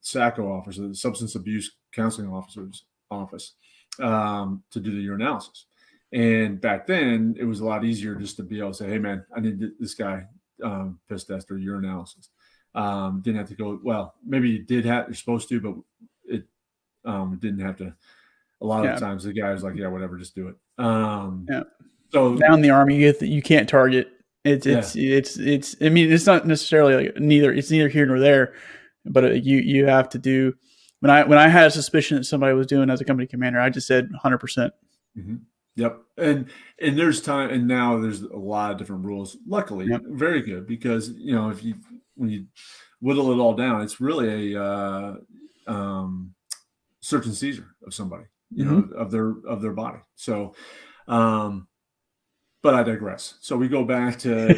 SACO office, the Substance Abuse Counseling Officer's office, to do the urinalysis. And back then, it was a lot easier just to be able to say, hey, man, I need this guy piss test or urinalysis. Didn't have to go, well, maybe you did have, you're supposed to, but it didn't have to. A lot of the times the guy was like, yeah, whatever, just do it. So now in the Army, you can't target. It's I mean, it's not necessarily like it's neither here nor there, but you have to do. When I had a suspicion that somebody was doing as a company commander, I just said 100%. Yep. And there's time, and now there's a lot of different rules. Luckily, very good, because when you whittle it all down, it's really a search and seizure of somebody, of their body. So, but I digress. So we go back to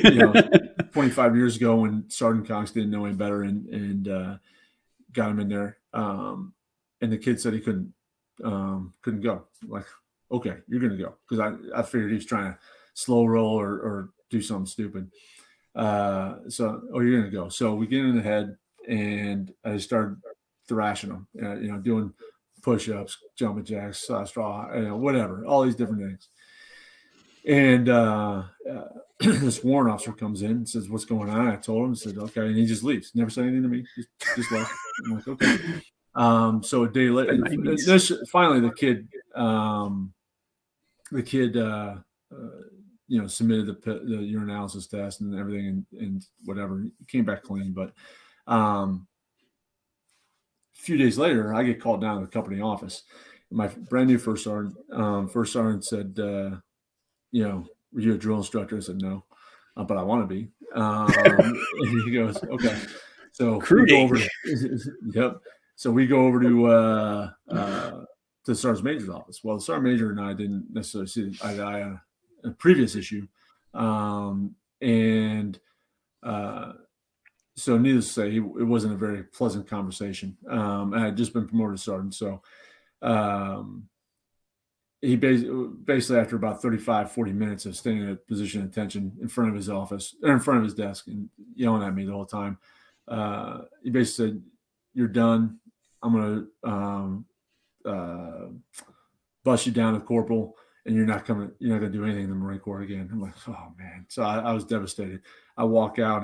25 years ago when Sergeant Cox didn't know any better, and got him in there. And the kid said he couldn't go. Like, okay, you're gonna go, because I figured he was trying to slow roll or do something stupid. So you're gonna go. So we get in the head, and I started thrashing him. Doing push-ups, jumping jacks, straw, whatever, all these different things. And this warrant officer comes in and says, "What's going on?" I told him, said, "Okay," and he just leaves. Never said anything to me. Just left. I'm like, "Okay." So a day later, finally, the kid, submitted the urinalysis test and everything, and whatever. He came back clean. But a few days later, I get called down to the company office. My brand new first sergeant said, "Were you a drill instructor?" I said, "No, but I want to be." And he goes, "Okay." So we go over. Yep. So we go over to the sergeant major's office. Well, the sergeant major and I didn't necessarily see eye to eye on a previous issue, so needless to say, it wasn't a very pleasant conversation. I had just been promoted to sergeant, so he basically, after about 35, 40 minutes of staying in a position of attention in front of his office, or in front of his desk, and yelling at me the whole time, he basically said, "You're done. I'm going to bust you down to corporal, and you're not going to do anything in the Marine Corps again." I'm like, "Oh man!" So I was devastated. I walk out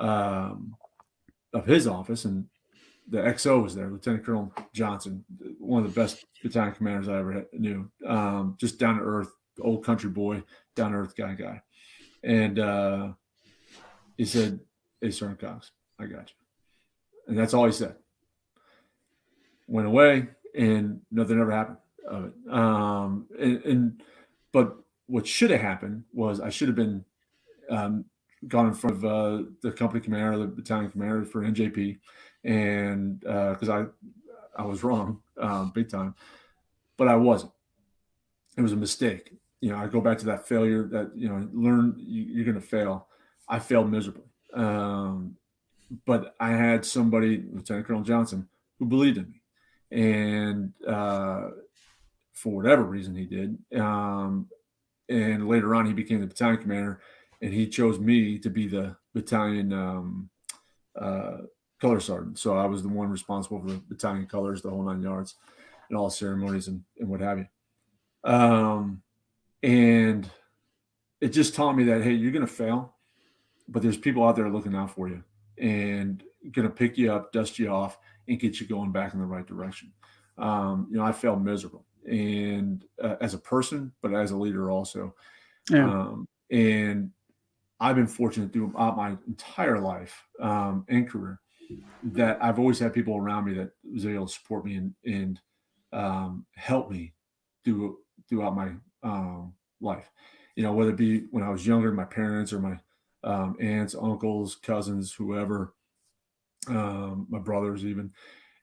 of his office, and the XO was there, Lieutenant Colonel Johnson, one of the best battalion commanders I ever knew. Just down to earth, old country boy, down to earth guy. And he said, "Hey, Sergeant Cox, I got you." And that's all he said. Went away, and nothing ever happened of it. But what should have happened was I should have been gone in front of the company commander, the battalion commander for NJP, and because I was wrong big time, but I wasn't. It was a mistake. I go back to that failure that, learn you're going to fail. I failed miserably. But I had somebody, Lieutenant Colonel Johnson, who believed in me. And for whatever reason he did. And later on, he became the battalion commander, and he chose me to be the battalion color sergeant. So I was the one responsible for the battalion colors, the whole 9 yards, and all ceremonies and what have you. And it just taught me that, hey, you're going to fail, but there's people out there looking out for you and going to pick you up, dust you off, and get you going back in the right direction. I failed miserable, and as a person, but as a leader also. Yeah. And I've been fortunate throughout my entire life and career that I've always had people around me that was able to support me and help me throughout my life. Whether it be when I was younger, my parents or my aunts, uncles, cousins, whoever, my brothers even.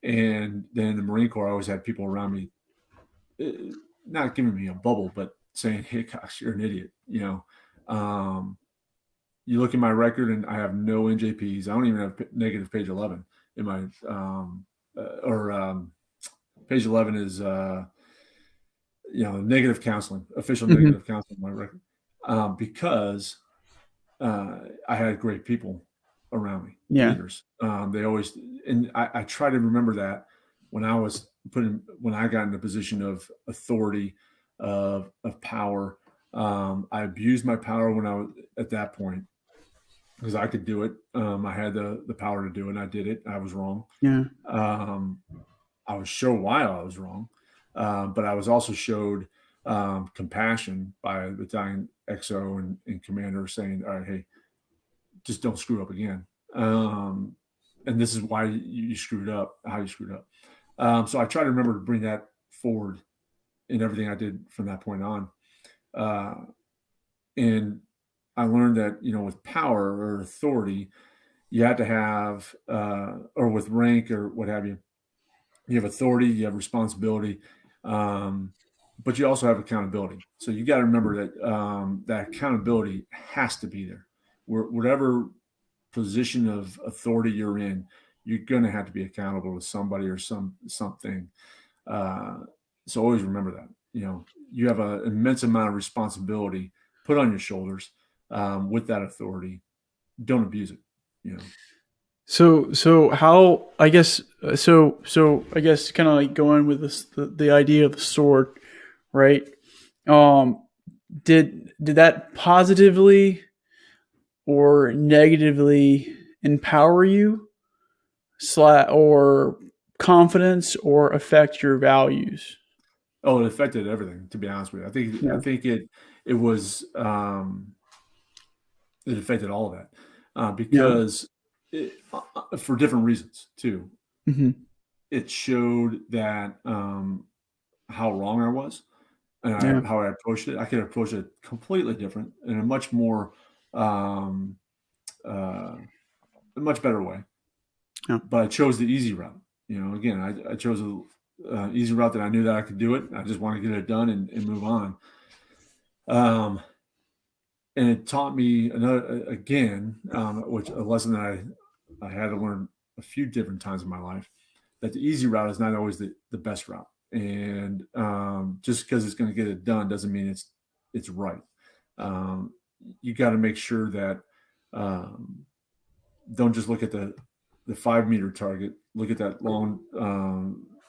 And then in the Marine Corps, I always had people around me, not giving me a bubble, but saying, "Hey, Cox, you're an idiot." You look at my record, and I have no NJPs. I don't even have negative page 11 in my, page 11 is, negative counseling, official negative counseling in my record, because I had great people around me, leaders. They always, and I try to remember that when I got in a position of authority, of power. I abused my power when I was at that point because I could do it. I had the power to do it, and I did it. I was wrong. Yeah. I was shown why I was wrong, but I was also showed compassion by the battalion XO and commander saying, "All right, hey, just don't screw up again. And this is why you screwed up, how you screwed up." So I try to remember to bring that forward in everything I did from that point on. And I learned that, with power or authority, you have to have, or with rank or what have you, you have authority, you have responsibility, but you also have accountability. So you got to remember that that accountability has to be there. Whatever position of authority you're in, you're going to have to be accountable to somebody or something. So always remember that, you have an immense amount of responsibility put on your shoulders with that authority. Don't abuse it, So how, I guess, I guess kind of like going with this, the idea of the sword, right? Um, did that positively or negatively empower you, or confidence, or affect your values? Oh, it affected everything, to be honest with you. I Yeah. think it was, it affected all of that, Yeah. because for different reasons too. Hmm. It showed that, how wrong I was, and Yeah. how I approached it. I could approach it completely different in a much more, um, uh, a much better way. Yeah. But I chose the easy route. Again, I chose a easy route that I knew that I could do it. I just want to get it done and move on. Um, and it taught me another again, which a lesson that I had to learn a few different times in my life, that the easy route is not always the best route. And just because it's going to get it done doesn't mean it's right. Um, you got to make sure that, um, don't just look at the 5 meter target. Look at that long,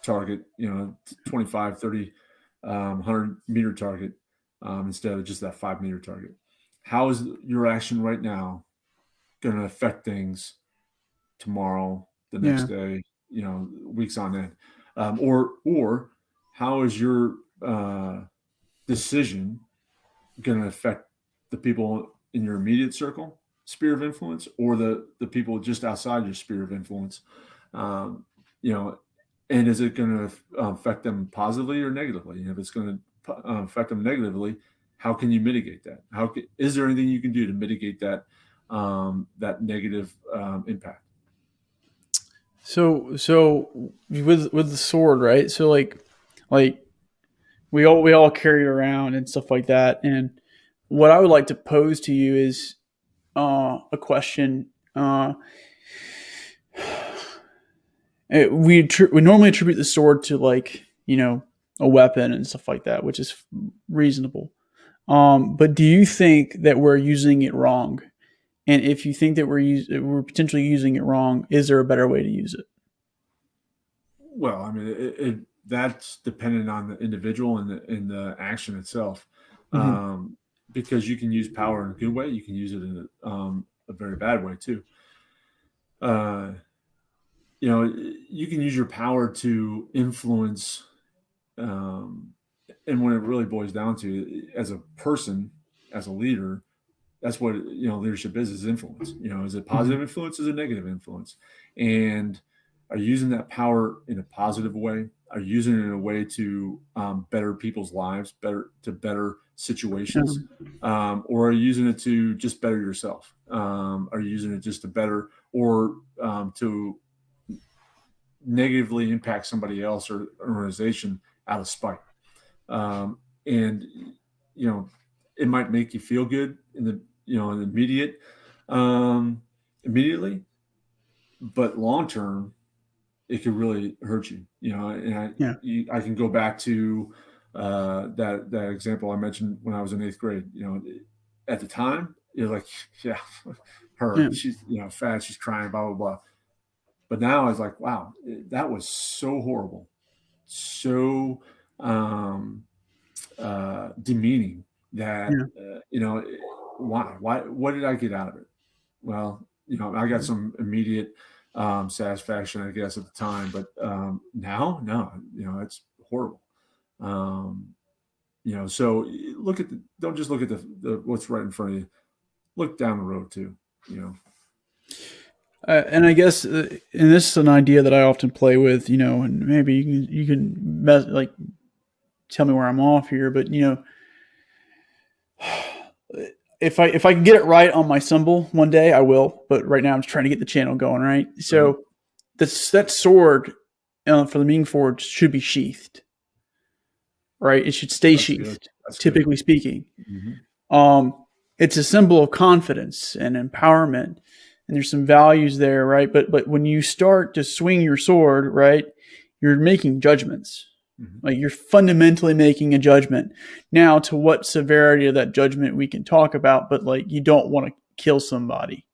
target. 25, 30, 100 meter target, instead of just that 5 meter target. How is your action right now going to affect things tomorrow, the next Yeah. day, weeks on end? Or how is your decision going to affect the people in your immediate circle, sphere of influence, or the people just outside your sphere of influence? Um, you know, and is it going to affect them positively or negatively? And if it's going to affect them negatively, how can you mitigate that? Is there anything you can do to mitigate that negative impact? So with the sword, right? So like we all carry it around and stuff like that. And what I would like to pose to you is a question. We normally attribute the sword to, like, a weapon and stuff like that, which is reasonable. But do you think that we're using it wrong? And if you think that we're potentially using it wrong, is there a better way to use it? Well, I mean, that's dependent on the individual and the action itself, Hmm. um, because you can use power in a good way, you can use it in a very bad way too. Uh, you can use your power to influence, um, and when it really boils down to, as a person, as a leader, that's what leadership is influence. Is it Hmm. positive influence, is it negative influence? And are you using that power in a positive way? Are you using it in a way to better people's lives, better Yeah. situations? Or are you using it to just better yourself? Are you using it just to better, or to negatively impact somebody else or organization out of spite? And it might make you feel good in the um, immediately, but long term, it could really hurt you. And Yeah. I can go back to that example I mentioned when I was in eighth grade. At the time, you're like, yeah, her, Yeah. she's fat, she's crying, blah blah blah. But now I was like, wow, that was so horrible, so um, demeaning, that Yeah. why, what did I get out of it? Well, I got some immediate satisfaction, I guess, at the time, but now, no, it's horrible. um, so don't just look at the what's right in front of you, look down the road too. you know And I guess, and this is an idea that I often play with, and maybe like tell me where I'm off here, but if I can get it right on my symbol one day, I will. But right now, I'm just trying to get the channel going, right? Mhm. So that sword, for the Ming Forge, should be sheathed, right? It should stay That's good. sheathed, That's good. typically speaking. Hmm. Um, it's a symbol of confidence and empowerment, and there's some values there, right? But when you start to swing your sword, right, you're making judgments. Hmm. Like, you're fundamentally making a judgment. Now, to what severity of that judgment we can talk about, but like, you don't want to kill somebody.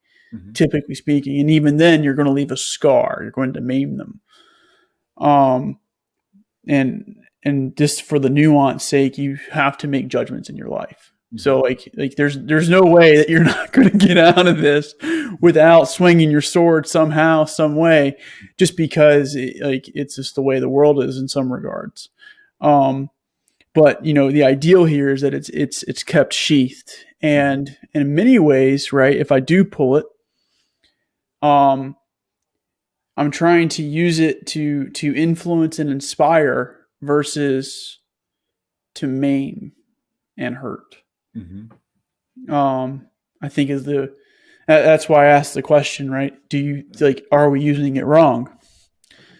typically speaking. And even then, you're going to leave a scar. You're going to maim them. And just for the nuance sake, you have to make judgments in your life. So like there's no way that you're not going to get out of this without swinging your sword somehow, some way, just because it's just the way the world is in some regards. But the ideal here is that it's kept sheathed, and in many ways, right? If I do pull it, I'm trying to use it to influence and inspire versus to maim and hurt. I think that's why I asked the question, right? Do you are we using it wrong?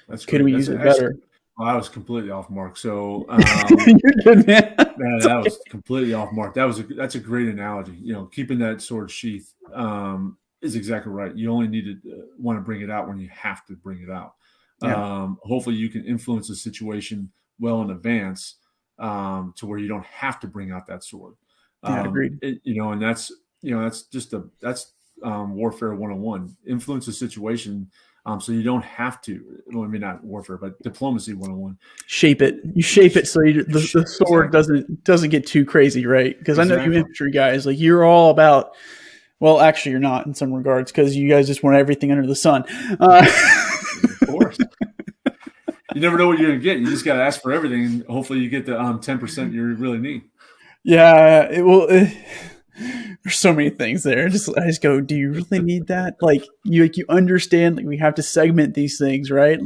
That's Could we use it better? Well, I was completely off mark. So you're good, man. That was completely off mark. That's a great analogy. Keeping that sword sheath is exactly right. You only need to want to bring it out when you have to bring it out. Yeah. Hopefully you can influence the situation well in advance to where you don't have to bring out that sword. Yeah, agreed. And that's warfare 101. Influence the situation so you don't have to. Well, I mean, not warfare, but diplomacy 101. Shape it. You shape it so the sword doesn't get too crazy, right? Because I know you infantry guys, you're all about. Well, actually, you're not in some regards because you guys just want everything under the sun. Of course. You never know what you're going to get. You just got to ask for everything, and hopefully you get the 10% you really need. Yeah, there's so many things there. I just go, do you really need that? You understand, we have to segment these things, right?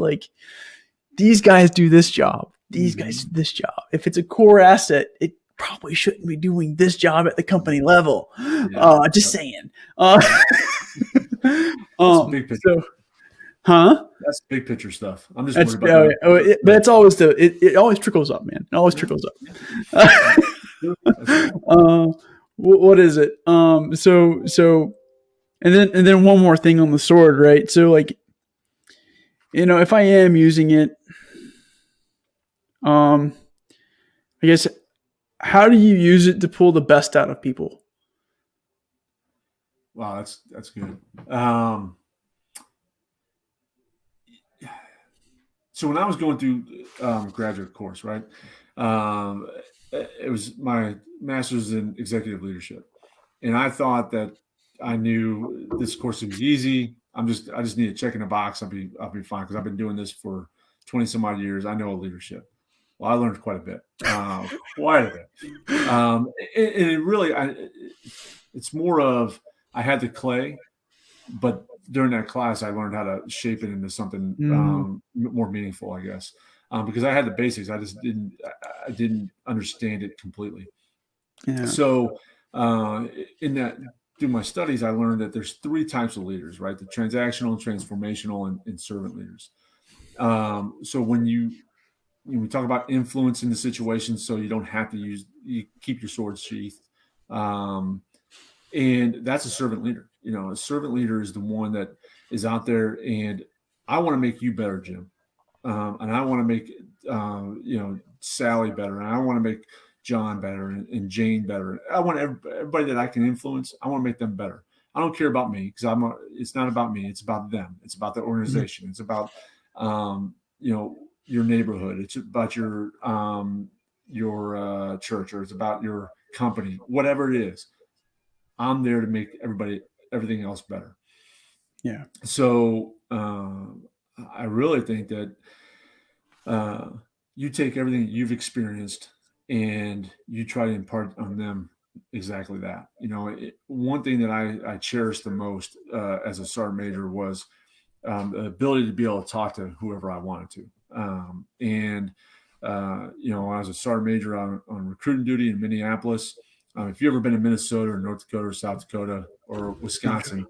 These guys do this job. These guys do this job. If it's a core asset, it probably shouldn't be doing this job at the company level. Yeah. Just saying. Big picture. So, huh? That's big picture stuff. I'm just worried about that. But it's always it always trickles up, man. It always trickles up. What is it? So, and then one more thing on the sword, right? So if I am using it, I guess, how do you use it to pull the best out of people? Wow, that's good. So when I was going through graduate course, right, it was my master's in executive leadership, and I thought that I knew this course would be easy. I just need to check in a box. I'll be fine because I've been doing this for 20 some odd years. I know leadership. Well, I learned quite a bit, quite a bit. And it really, it's more of I had the clay, but during that class, I learned how to shape it into something more meaningful, I guess, because I had the basics. I just didn't understand it completely. Yeah. So through my studies, I learned that there's 3 types of leaders, right? The transactional, transformational, and servant leaders. So when we talk about influencing the situation, so you don't have to you keep your sword sheathed. And that's a servant leader. A servant leader is the one that is out there, and I want to make you better, Jim. And I want to make, Sally better. And I want to make John better and Jane better. I want everybody that I can influence. I want to make them better. I don't care about me because it's not about me. It's about them. It's about the organization. It's about, your neighborhood. It's about your church, or it's about your company, whatever it is. I'm there to make everything else better. Yeah. So I really think that you take everything you've experienced and you try to impart on them exactly that. One thing that I cherished the most as a sergeant major was the ability to be able to talk to whoever I wanted to. I was a sergeant major on recruiting duty in Minneapolis. If you've ever been to Minnesota or North Dakota or South Dakota or Wisconsin,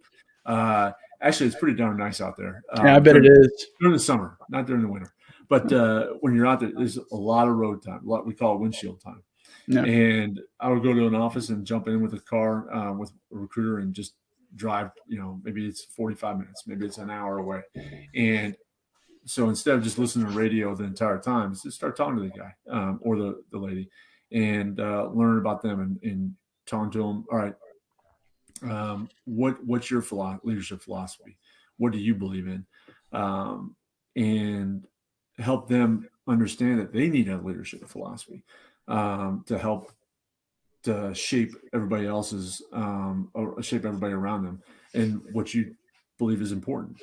actually, it's pretty darn nice out there. Yeah, I bet it is. During the summer, not during the winter. But when you're out there, there's a lot of road time. We call it windshield time. Yeah. And I would go to an office and jump in with a car with a recruiter and just drive, maybe it's 45 minutes, maybe it's an hour away. And so instead of just listening to radio the entire time, just start talking to the guy or the lady and learn about them and talking to them. All right, What's your leadership philosophy? What do you believe in? And help them understand that they need a leadership philosophy to help to shape everybody else's, or shape everybody around them, and what you believe is important.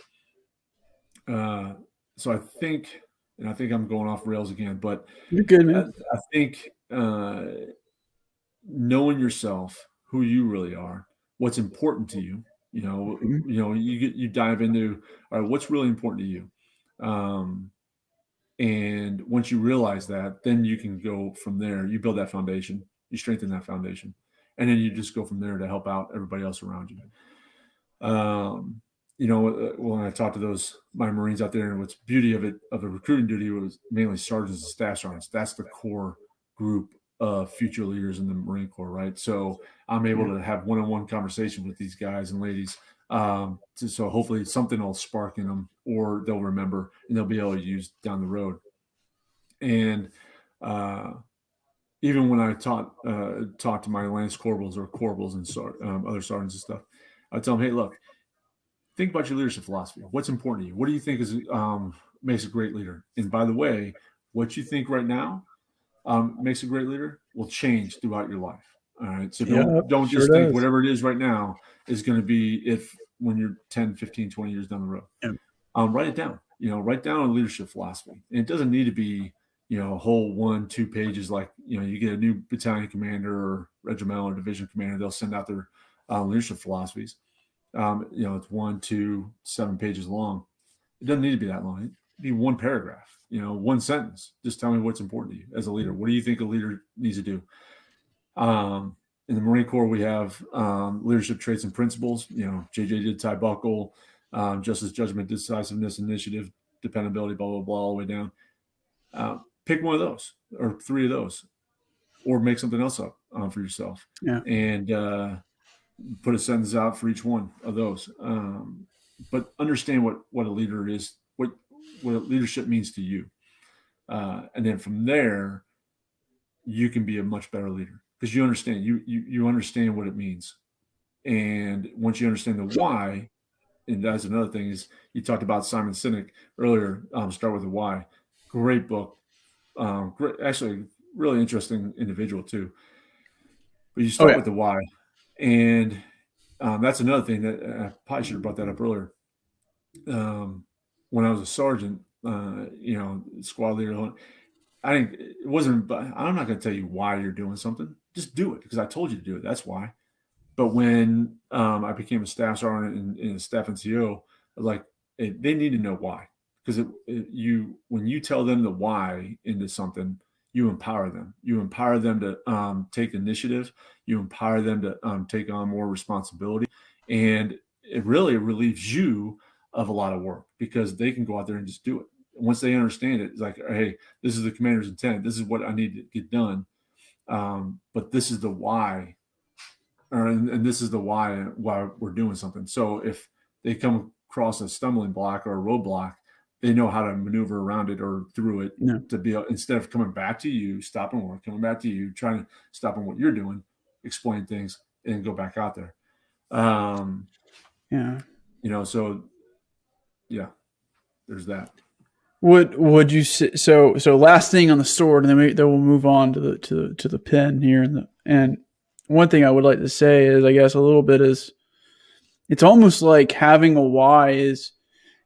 So I think, and I think I'm going off rails again, but You're good, man. I think knowing yourself, who you really are, what's important to you. You dive into, all right, what's really important to you, and once you realize that, then you can go from there. You build that foundation, you strengthen that foundation, and then you just go from there to help out everybody else around you. When I talked to my Marines out there, and what's beauty of the recruiting duty was mainly sergeants and staff sergeants. That's the core group of future leaders in the Marine Corps, right? So I'm able to have one-on-one conversation with these guys and ladies. So hopefully something will spark in them, or they'll remember and they'll be able to use down the road. And even when I talk to my lance corporals or corporals and other sergeants and stuff, I tell them, hey, look, think about your leadership philosophy. What's important to you? What do you think makes a great leader? And by the way, what you think right now makes a great leader will change throughout your life. All right. So don't just think whatever it is right now is going to be when you're 10, 15, 20 years down the road. Yeah. Write it down. Write down a leadership philosophy. And it doesn't need to be, a whole 1-2 pages. Like, you get a new battalion commander or regimental or division commander, they'll send out their leadership philosophies. It's 1, 2, 7 pages long. It doesn't need to be that long. It could be one paragraph, one sentence. Just tell me what's important to you as a leader. What do you think a leader needs to do? In the Marine Corps, we have leadership traits and principles. JJ did tie buckle, justice, judgment, decisiveness, initiative, dependability, blah, blah, blah, all the way down. Pick one of those or 3 of those, or make something else up for yourself. Yeah. And put a sentence out for each one of those. But understand what a leader is, what leadership means to you. And then from there, you can be a much better leader because you understand, you understand what it means. And once you understand the why, and that's another thing, is you talked about Simon Sinek earlier, Start with the Why. Great book. Great, actually, really interesting individual too. But you start with the why. And that's another thing that I probably should have brought that up earlier. When I was a sergeant, squad leader, it wasn't, I'm not going to tell you why you're doing something. Just do it because I told you to do it. That's why. But when I became a staff sergeant and a staff NCO, I was like, they need to know why. Because when you tell them the why into something, you empower them. You empower them to take initiative. You empower them to take on more responsibility. And it really relieves you of a lot of work because they can go out there and just do it. Once they understand it, it's like, hey, this is the commander's intent. This is what I need to get done. But this is the why. And this is the why we're doing something. So if they come across a stumbling block or a roadblock, they know how to maneuver around it or through it to be, instead of coming back to you, stopping work, coming back to you, trying to stop on what you're doing, explain things, and go back out there. So yeah, there's that. Would you say, so last thing on the sword, and then we'll move on to the pen here, and one thing I would like to say is, I guess a little bit is, it's almost like having a why is,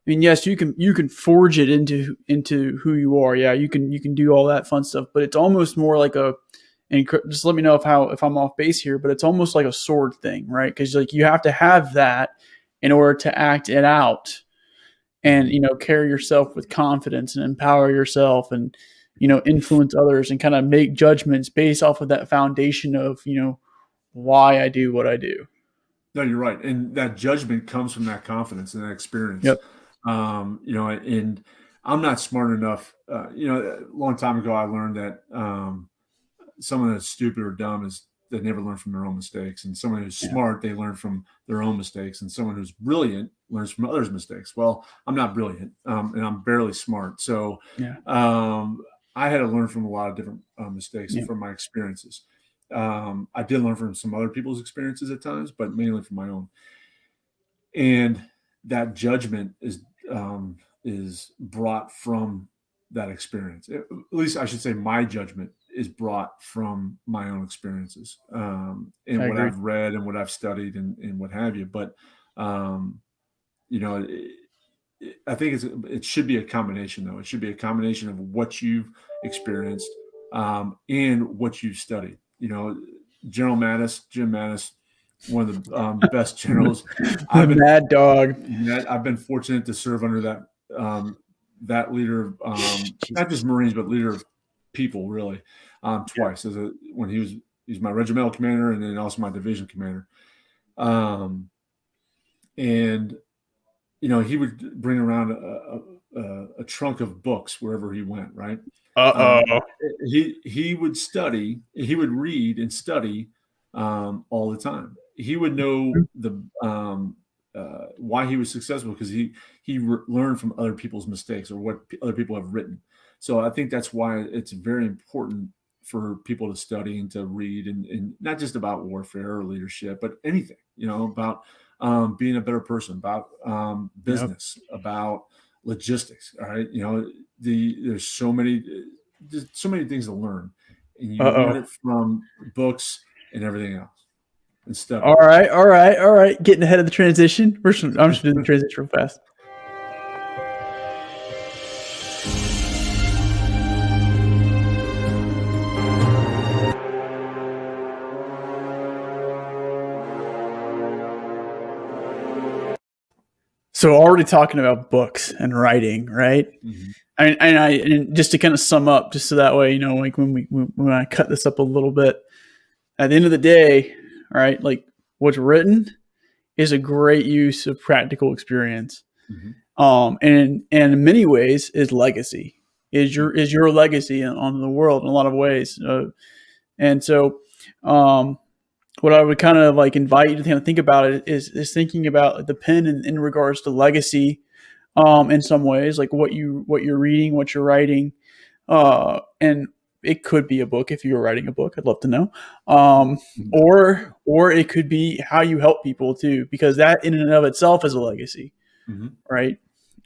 I mean, yes, you can forge it into who you are. Yeah, you can do all that fun stuff, but it's almost more like and just let me know if I'm off base here, but it's almost like a sword thing, right? Because like you have to have that in order to act it out, and carry yourself with confidence and empower yourself, and influence others and kind of make judgments based off of that foundation of why I do what I do. No, you're right, and that judgment comes from that confidence and that experience. Yep. And I'm not smart enough. A long time ago, I learned that someone that's stupid or dumb is they never learn from their own mistakes, and someone who's smart, they learn from their own mistakes, and someone who's brilliant learns from others' mistakes. Well, I'm not brilliant, and I'm barely smart, so I had to learn from a lot of different mistakes from my experiences. I did learn from some other people's experiences at times, but mainly from my own. And that judgment is brought from that experience. At least I should say my judgment is brought from my own experiences, and what I've read and what I've studied and what have you. But, you know, I think it should be a combination, though. It should be a combination of what you've experienced, and what you've studied. You know, Jim Mattis, one of the best generals. Mad dog. I've been fortunate to serve under that leader, not just Marines, but leader of people, really, twice. When he's my regimental commander, and then also my division commander. And you know, he would bring around a trunk of books wherever he went. Right. He would study. He would read and study all the time. He would know why he was successful, because he learned from other people's mistakes or what other people have written. So I think that's why it's very important for people to study and to read, and not just about warfare or leadership, but anything, you know, about being a better person, about business, about logistics. All right. You know, there's so many things to learn, and you learn it from books and everything else. All right. Getting ahead of the transition. I'm just doing the transition real fast. So already talking about books and writing, right? Mm-hmm. And just to kind of sum up, just so that way, you know, like when I cut this up a little bit, at the end of the day, right, like what's written is a great use of practical experience. Mm-hmm. And in many ways is legacy, is your legacy on the world in a lot of ways. And so, what I would kind of like invite you to kind of think about it is thinking about the pen in regards to legacy, in some ways, like what you're reading, what you're writing, and it could be a book. If you were writing a book, I'd love to know. Or it could be how you help people too, because that in and of itself is a legacy, mm-hmm. right?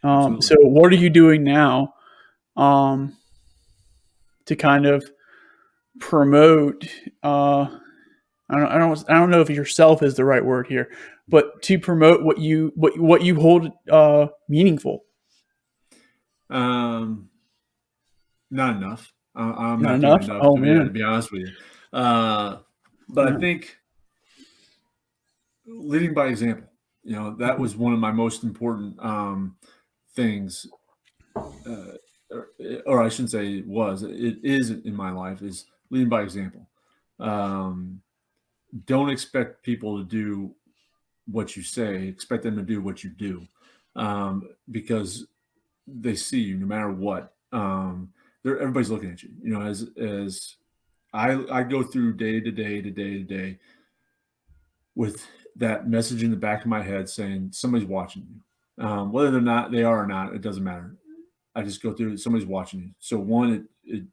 So what are you doing now, to kind of promote, I don't know if yourself is the right word here, but to promote what you hold meaningful. Not enough. I'm not not enough. Doing enough to be honest with you. But I think leading by example, you know, that was one of my most important things, or I shouldn't say it is in my life, is leading by example. Don't expect people to do what you say, expect them to do what you do, because they see you no matter what. Everybody's looking at you, you know, as I go through day to day with that message in the back of my head saying somebody's watching you. Whether they are or not, it doesn't matter. I just go through it. Somebody's watching you. So one, it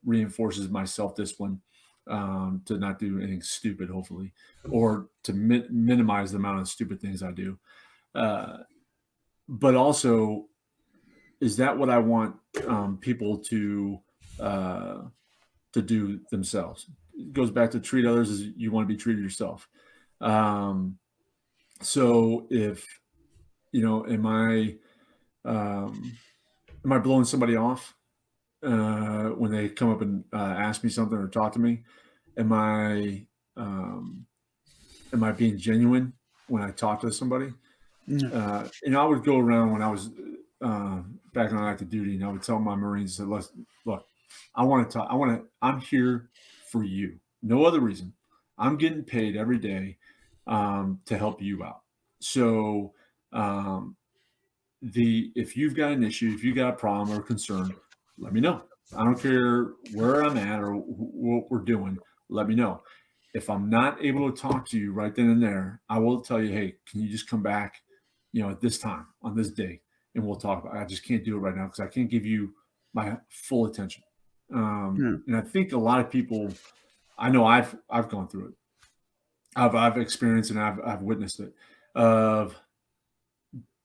reinforces my self-discipline, to not do anything stupid, hopefully, or to minimize the amount of stupid things I do. But also, is that what I want people to do themselves? It goes back to treat others as you want to be treated yourself. So if, you know, am I blowing somebody off when they come up and ask me something or talk to me? Am I being genuine when I talk to somebody? You know, I would go around when I was back on active duty, and I would tell my Marines, look, I want to talk. I'm here for you. No other reason. I'm getting paid every day to help you out. So if you've got an issue, if you got a problem or concern, let me know. I don't care where I'm at or what we're doing. Let me know. If I'm not able to talk to you right then and there, I will tell you, hey, can you just come back, you know, at this time on this day, and we'll talk about it. I just can't do it right now because I can't give you my full attention. And I think a lot of people I know I've gone through it. I've experienced and I've witnessed it of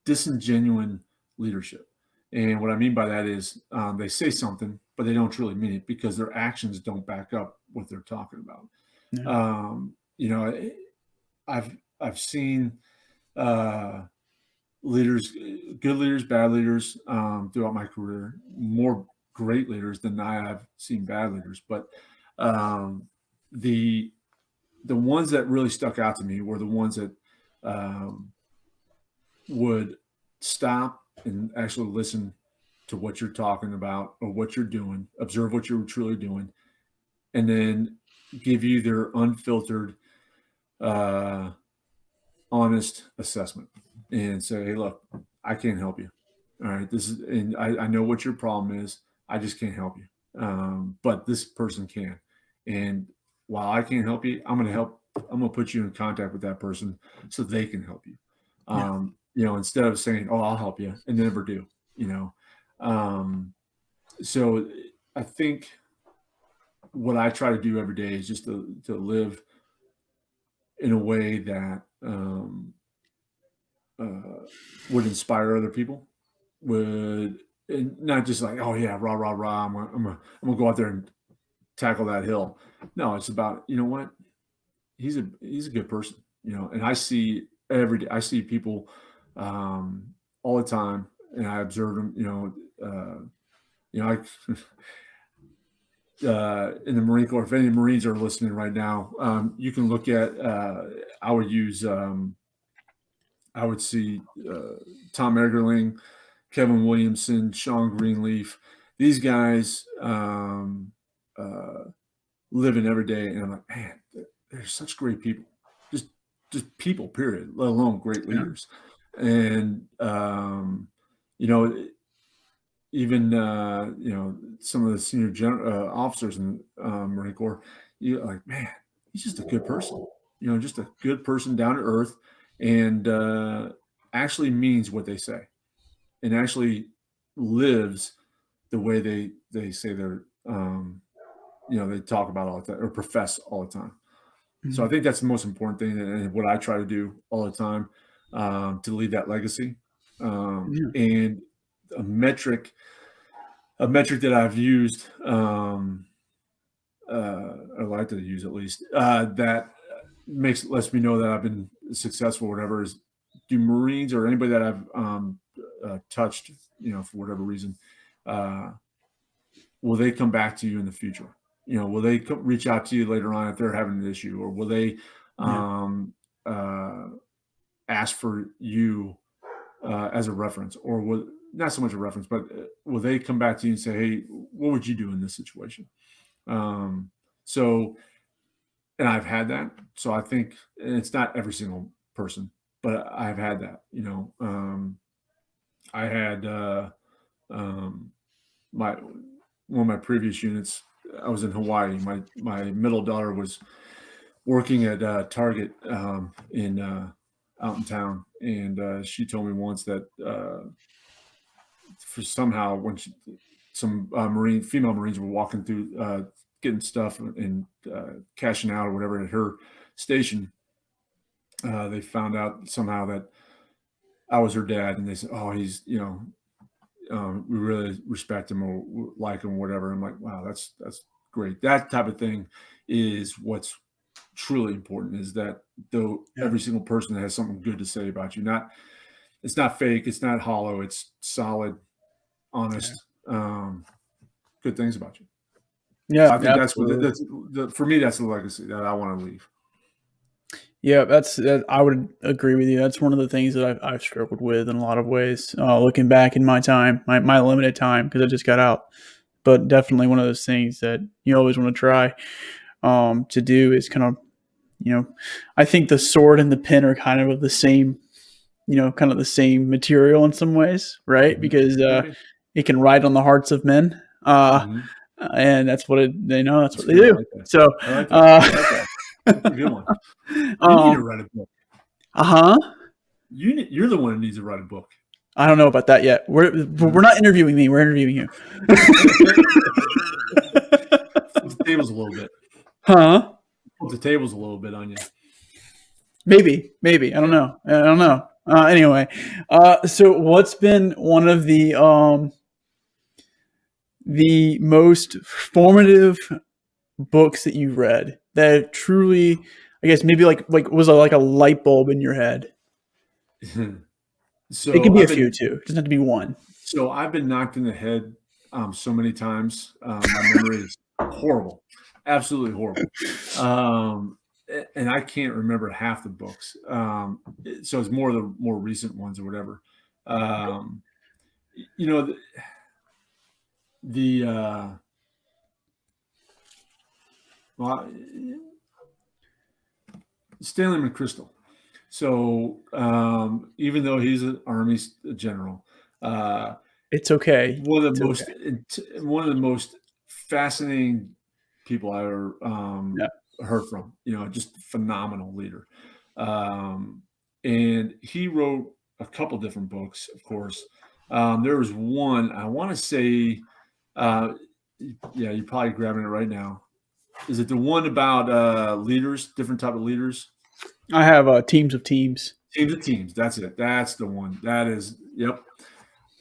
disingenuine leadership. And what I mean by that is they say something, but they don't truly mean it because their actions don't back up what they're talking about. Yeah. You know, I've seen leaders, good leaders, bad leaders throughout my career, more great leaders than I have seen bad leaders. But the ones that really stuck out to me were the ones that would stop and actually listen to what you're talking about or what you're doing, observe what you're truly doing, and then give you their unfiltered, honest assessment and say, hey, look, I can't help you. All right. And I know what your problem is. I just can't help you. But this person can. And while I can't help you, I'm going to put you in contact with that person so they can help you. Instead of saying, oh, I'll help you and never do, so I think what I try to do every day is just to live in a way that would inspire other people, would not just like, oh yeah, rah, rah, rah, I'm gonna go out there and tackle that hill. No, it's about, you know what? He's a good person, and I see every day, I see people all the time and I observe them, I in the Marine Corps, if any Marines are listening right now, you can look at, I would see Tom Egerling, Kevin Williamson, Sean Greenleaf. These guys living every day, and I'm like, man, they're such great people. Just people, period. Let alone great leaders. Yeah. And even some of the senior officers in Marine Corps, you're like, man, he's just a good person. Just a good person, down to earth, and actually means what they say, and actually lives the way they say they're they talk about all the time or profess all the time. Mm-hmm. So I think that's the most important thing, and what I try to do all the time to leave that legacy. And a metric that I've used, I like to use at least, that lets me know that I've been successful or whatever, is, do Marines or anybody that I've touched, for whatever reason, will they come back to you in the future? Will they reach out to you later on if they're having an issue, or will they ask for you as a reference, or will not so much a reference, but will they come back to you and say, hey, what would you do in this situation? So, and I've had that. So I think, and it's not every single person, but I've had that, I had one of my previous units. I was in Hawaii. My middle daughter was working at Target out in town, and she told me once that for somehow when some female Marines were walking through getting stuff and cashing out or whatever at her station, they found out somehow that I was her dad, and they said, oh, he's we really respect him or like him or whatever. I'm like, wow, that's great. That type of thing is what's truly important, is that every single person has something good to say about you. It's not fake, it's not hollow, it's solid, honest, good things about you. Yeah, so I think that's for me, that's the legacy that I want to leave. Yeah, I would agree with you. That's one of the things that I've struggled with in a lot of ways. Looking back in my time, my limited time, because I just got out, but definitely one of those things that you always want to try to do is kind of, I think the sword and the pen are kind of the same, kind of the same material in some ways, right? Mm-hmm. Because it can write on the hearts of men, and that's what that's what they do. Like so, I like that. That's a good one. You need to write a book. You're the one who needs to write a book. I don't know about that yet. We're not interviewing me. We're interviewing you. Flip the tables a little bit. Huh? Put the tables a little bit on you. Maybe. I don't know. Anyway, so what's been one of the most formative books that you've read that truly, I guess, maybe like was like a light bulb in your head? It could So be a few too. It doesn't have to be one. I've been knocked in the head so many times. My memory is horrible, absolutely horrible. And I can't remember half the books. So it's more the more recent ones or whatever. Um, you know, the well, Stanley McChrystal. So even though he's an Army general, It's okay. one of the It's most okay. one of the most fascinating people I ever Yeah. heard from. Just phenomenal leader. And he wrote a couple different books, of course. There was one I want to say, yeah, you're probably grabbing it right now. Is it the one about leaders, different type of leaders? I have teams of teams. Teams of teams. That's it. That's the one. That is, yep.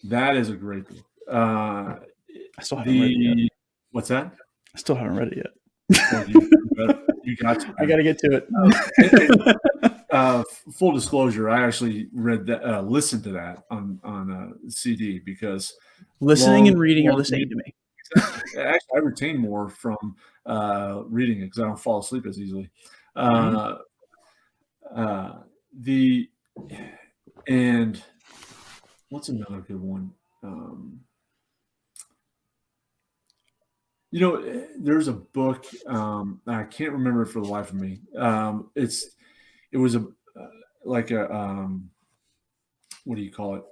That is a great book. I still haven't read it yet. What's that? I still haven't read it yet. Well, you got to. I got to get to it. Full disclosure, I actually read that, listened to that on a CD because listening and reading are the same to me. Actually, I retain more from reading it because I don't fall asleep as easily. And what's another good one? There's a book, I can't remember it for the life of me. It was like a what do you call it?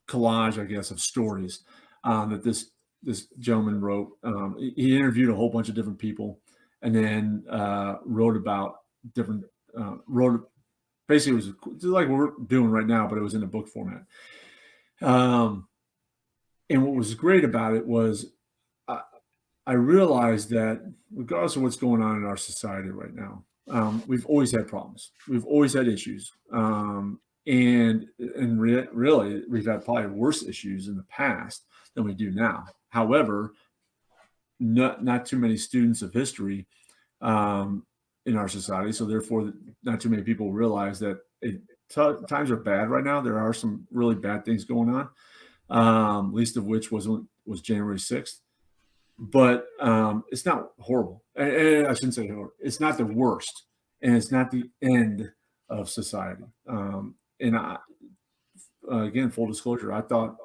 Collage, I guess, of stories that this gentleman wrote. He interviewed a whole bunch of different people, and then wrote about different. Basically, it was like we're doing right now, but it was in a book format. And what was great about it was I realized that regardless of what's going on in our society right now, we've always had problems. We've always had issues. And really, we've had probably worse issues in the past than we do now. However, not too many students of history in our society, so therefore, not too many people realize that times are bad right now. There are some really bad things going on, least of which was January 6th. But it's not horrible. I shouldn't say horrible. It's not the worst, and it's not the end of society. And again, full disclosure, I thought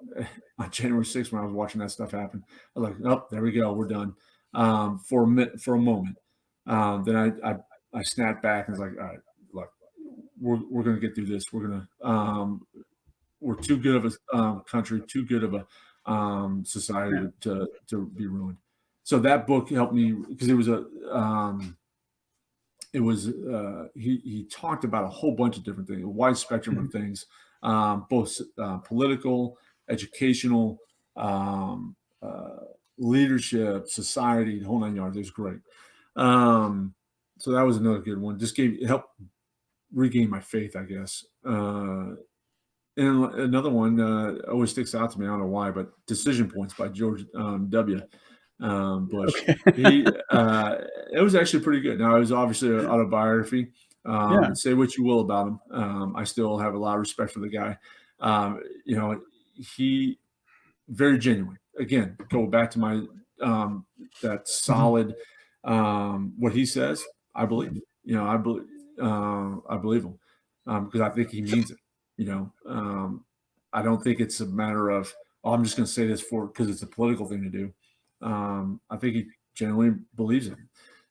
on January 6th when I was watching that stuff happen, I was like, "Oh, there we go, we're done." For a moment, then I snapped back and was like, "All right, look, we're going to get through this. We're too good of a country, too good of a society to be ruined." So that book helped me because he talked about a whole bunch of different things, a wide spectrum of things, both political, educational, leadership, society, the whole 9 yards. It was great. So that was another good one. Just helped regain my faith, I guess. And another one always sticks out to me. I don't know why, but Decision Points by George W. Bush. Okay. It was actually pretty good. Now, it was obviously an autobiography. Say what you will about him. I still have a lot of respect for the guy. He very genuine. Again, go back to my that solid what he says. I believe. I believe him because I think he means it. I don't think it's a matter of, I'm just going to say this because it's a political thing to do. I think he genuinely believes it.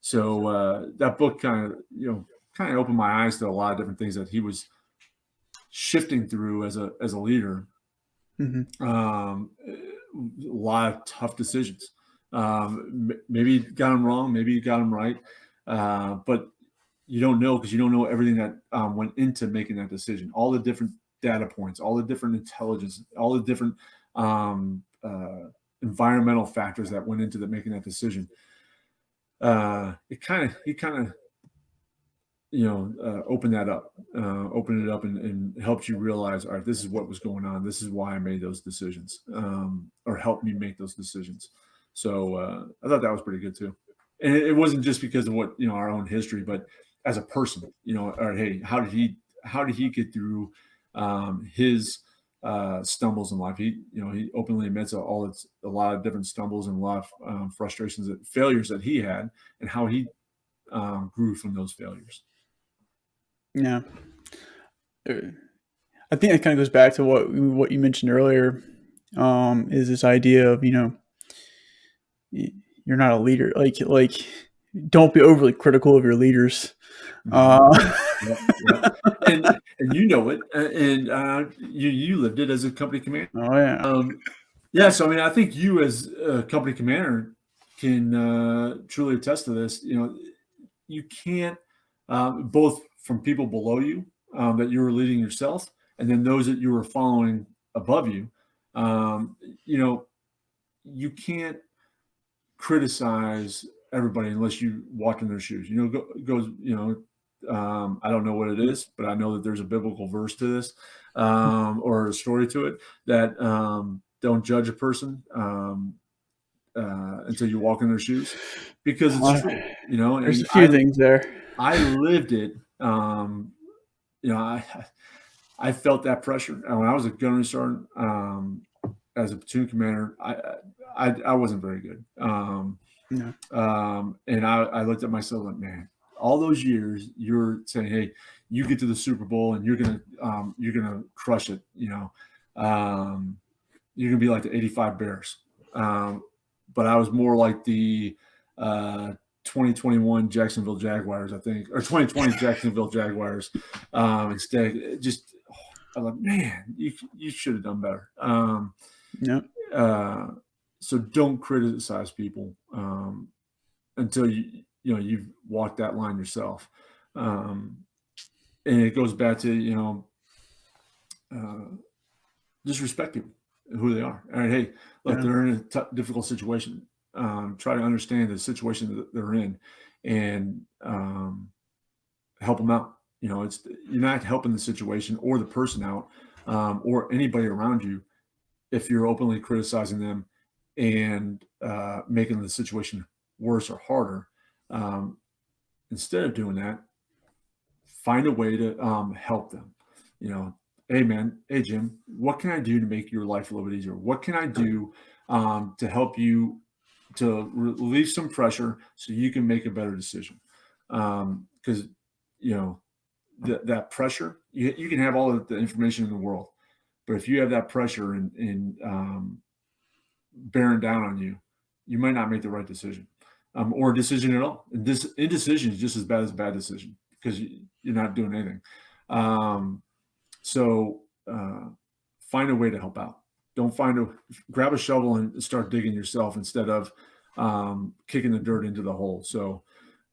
So that book kind of opened my eyes to a lot of different things that he was shifting through as a leader. Mm-hmm. A lot of tough decisions. Maybe he got them wrong, maybe he got them right, but you don't know because you don't know everything that went into making that decision. All the different data points, all the different intelligence, all the different environmental factors that went into making that decision. he kind of opened that up, opened it up, and helped you realize, all right, this is what was going on. This is why I made those decisions, or helped me make those decisions. So I thought that was pretty good too. And it wasn't just because of what our own history, but as a person, all right, hey, how did he get through his stumbles in life? He openly admits a lot of different stumbles and a lot of frustrations, failures that he had, and how he grew from those failures. Yeah. I think it kind of goes back to what you mentioned earlier, is this idea of, you're not a leader. Like don't be overly critical of your leaders. Yeah. And you know it, and you lived it as a company commander. Oh yeah. Yeah. So, I mean, I think you as a company commander can truly attest to this. You can't, both from people below you that you were leading yourself, and then those that you were following above you. You can't criticize everybody unless you walk in their shoes. I don't know what it is, but I know that there's a biblical verse to this, or a story to it, that don't judge a person until you walk in their shoes, because it's true. There's a few things there. I lived it. I felt that pressure when I was a gunnery sergeant. As a platoon commander, I wasn't very good. And I looked at myself like, man, all those years you're saying, hey, you get to the Super Bowl and you're gonna crush it. You're gonna be like the '85 Bears. But I was more like the 2021 Jacksonville Jaguars, I think, or 2020 Jacksonville Jaguars. Instead, I'm like, man, you should have done better. So don't criticize people until you've walked that line yourself. And it goes back to just respect people, who they are. All right, hey, look, they're in a difficult situation. Try to understand the situation that they're in, and help them out. You're not helping the situation or the person out, or anybody around you, if you're openly criticizing them and making the situation worse or harder. Instead of doing that, find a way to help them. Hey man, hey Jim, what can I do to make your life a little bit easier? What can I do to help you to relieve some pressure so you can make a better decision? Because that pressure, you can have all of the information in the world, but if you have that pressure and bearing down on you, you might not make the right decision, or a decision at all. And this indecision is just as bad as a bad decision, because you're not doing anything. So find a way to help out. Don't grab a shovel and start digging yourself instead of kicking the dirt into the hole. So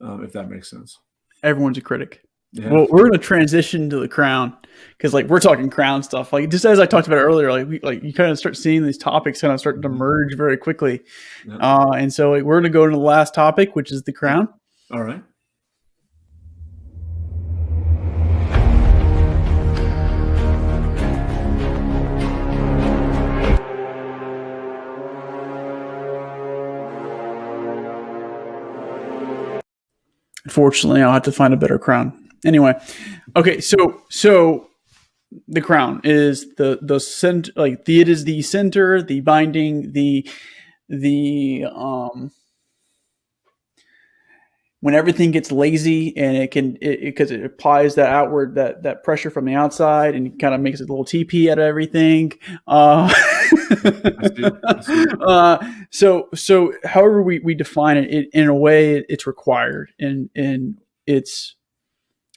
if that makes sense. Everyone's a critic. Yeah. Well, we're going to transition to the crown, because we're talking crown stuff. Just as I talked about earlier, you kind of start seeing these topics kind of start to merge very quickly. Yeah. And so we're going to go to the last topic, which is the crown. All right. Unfortunately, I'll have to find a better crown. Anyway, okay, so the crown is the center, it is the center, the binding, the when everything gets lazy, and because it applies that outward that pressure from the outside, and kind of makes it a little TP out of everything. So however we define it, in a way it's required, and it's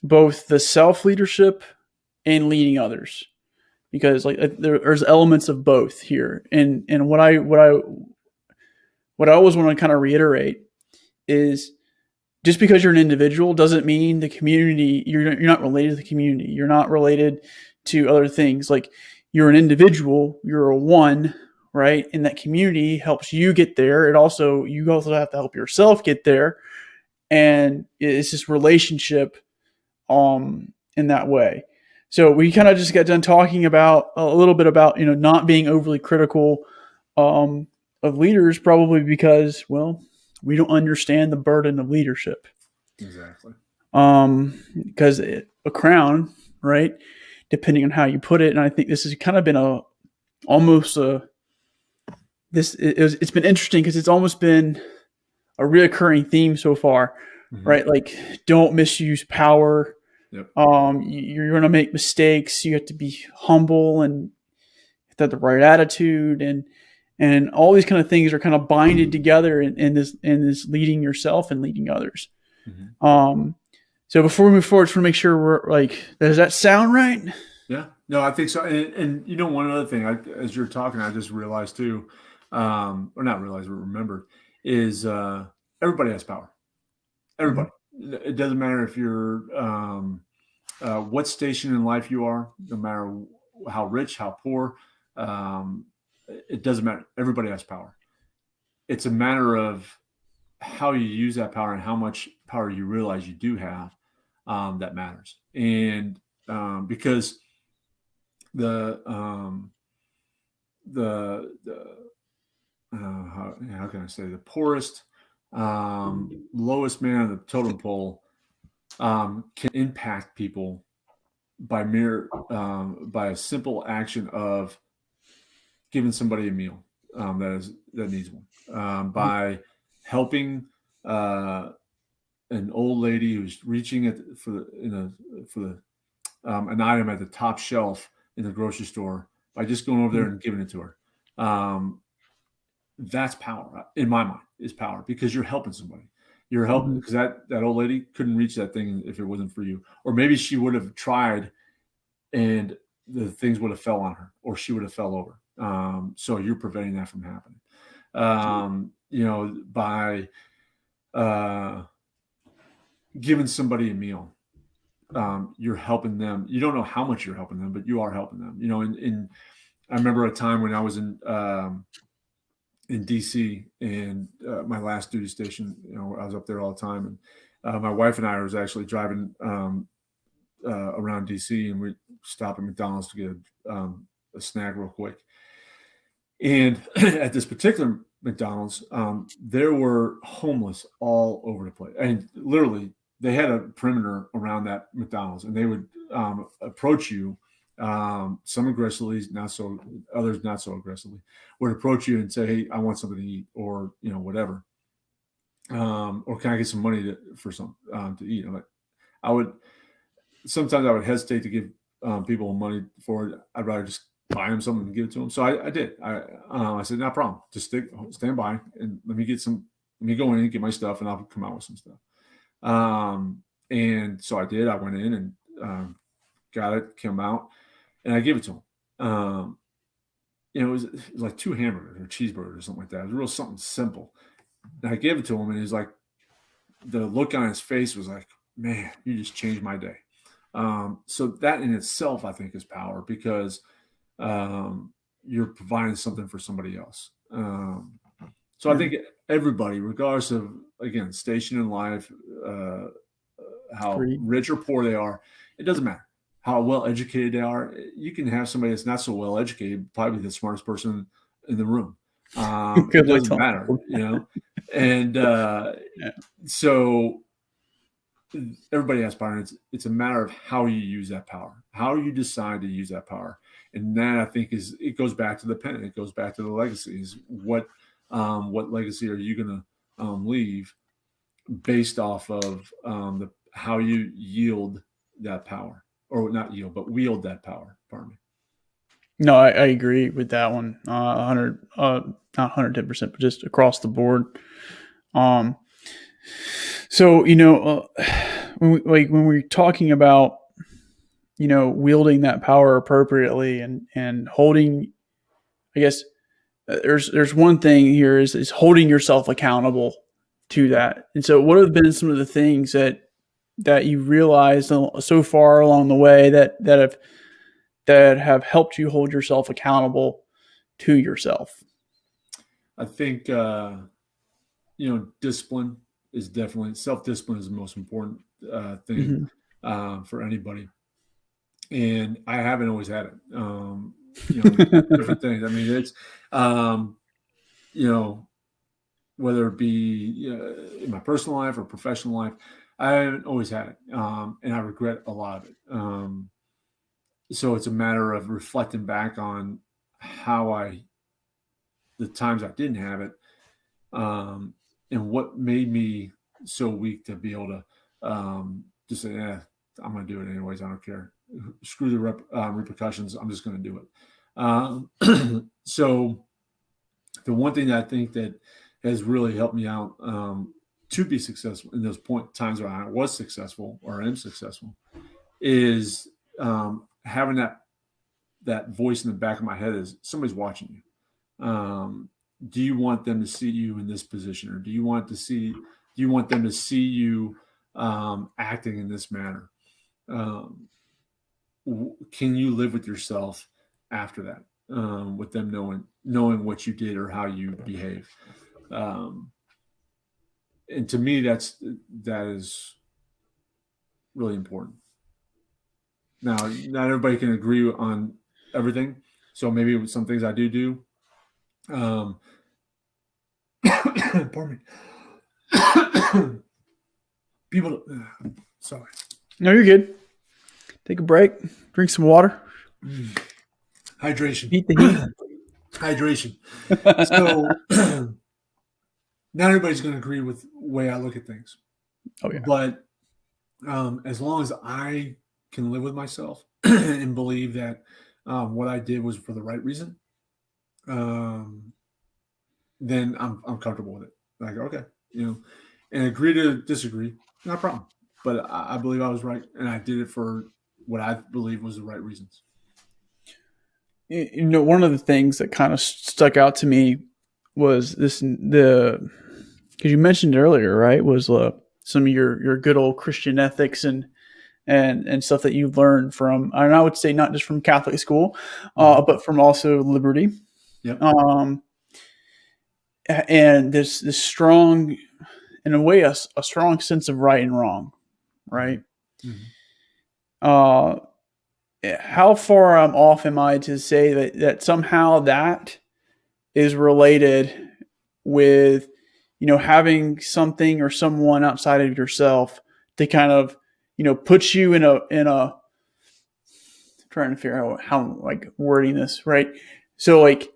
both the self-leadership and leading others, because there's elements of both here. And what I always want to kind of reiterate is, just because you're an individual doesn't mean the community, you're not related to the community. You're not related to other things. You're an individual, you're a one right? And that community helps you get there. You also have to help yourself get there. And it's this relationship in that way. So we kind of just got done talking about a little bit about, not being overly critical of leaders, probably because, well, we don't understand the burden of leadership. Exactly. Because a crown, right, depending on how you put it, and I think this has kind of been it's been interesting because it's almost been a reoccurring theme so far, right? Like, don't misuse power. Yep. You're going to make mistakes. You have to be humble and have the right attitude, and all these kind of things are kind of binded together in this leading yourself and leading others. So before we move forward, just want to make sure we're like, does that sound right? Yeah, no, I think so. And one other thing, as you're talking, I just realized too, or not realized, but remembered, is everybody has power. Everybody. It doesn't matter if you're what station in life you are, no matter how rich, how poor, it doesn't matter. Everybody has power. It's a matter of how you use that power and how much power you realize you do have, that matters. And because how can I say, the poorest, lowest man on the totem pole can impact people by a simple action of giving somebody a meal that needs one, by helping an old lady who's reaching for an item at the top shelf in the grocery store, by just going over there and giving it to her. That's power in my mind, is power, because you're helping somebody. You're helping because that old lady couldn't reach that thing if it wasn't for you, or maybe she would have tried and the things would have fell on her, or she would have fell over. So you're preventing that from happening. By giving somebody a meal, you're helping them. You don't know how much you're helping them, but you are helping them. And I remember a time when I was in DC, and my last duty station, I was up there all the time, and my wife and I was actually driving around DC, and we stopped at McDonald's to get a snack real quick. And at this particular McDonald's, there were homeless all over the place. And literally, they had a perimeter around that McDonald's, and they would approach you, some aggressively, others not so aggressively, would approach you and say, "Hey, I want something to eat," or whatever, or "Can I get some money for some to eat?" Sometimes I would hesitate to give people money for it. I'd rather just buy them something and give it to them. So I did. I said, "No problem. Just stand by and let me go in and get my stuff, and I'll come out with some stuff." And so I did. I went in and got it, came out, and I gave it to him. It was like 2 hamburgers or cheeseburgers or something like that. It was real something simple. And I gave it to him, and he's like, the look on his face was like, "Man, you just changed my day." So that in itself, I think, is power, because you're providing something for somebody else. So I think everybody, regardless of, again, station in life, how rich or poor they are, it doesn't matter how well educated they are. You can have somebody that's not so well educated, probably the smartest person in the room. It doesn't matter, And so everybody has power. It's a matter of how you use that power, how you decide to use that power. And that, I think, it goes back to the pen. It goes back to the legacy. Is what legacy are you going to leave based off of how you yield that power, or not yield, but wield that power. Pardon me. No, I agree with that one. 100, not 110%, but just across the board. So, when we're talking about, wielding that power appropriately and holding, I guess there's one thing here is holding yourself accountable to that. And so what have been some of the things that you realized so far along the way that have helped you hold yourself accountable to yourself? I think, discipline is definitely, self-discipline is the most important thing for anybody. And I haven't always had it. Different things. I mean, it's, whether it be in my personal life or professional life, I haven't always had it. And I regret a lot of it. So it's a matter of reflecting back on the times I didn't have it, and what made me so weak to be able to just say, I'm going to do it anyways. I don't care. Screw the repercussions. I'm just going to do it. So the one thing that I think that has really helped me out to be successful in those times where I was successful or am successful is having that voice in the back of my head is somebody's watching you. Do you want them to see you in this position, or do you want them to see you acting in this manner? Can you live with yourself after that, with them knowing what you did or how you behave? And to me, that is really important. Now, not everybody can agree on everything, so maybe with some things I do. Pardon me. People, sorry. No, you're good. Take a break. Drink some water. Hydration. Heat the heat. Hydration. So not everybody's going to agree with the way I look at things. Oh yeah. But as long as I can live with myself and believe that what I did was for the right reason, then I'm comfortable with it. Like, okay, and agree to disagree, not a problem. But I believe I was right, and I did it for what I believe was the right reasons. One of the things that kind of stuck out to me was because you mentioned earlier, right, was some of your good old Christian ethics and stuff that you've learned from, and I would say not just from Catholic school, but from also Liberty. Yep. And this strong, in a way, a strong sense of right and wrong, right? Mm-hmm. How far off am I to say that somehow that is related with, having something or someone outside of yourself to kind of, put you in a trying to figure out how like wording this, right? So like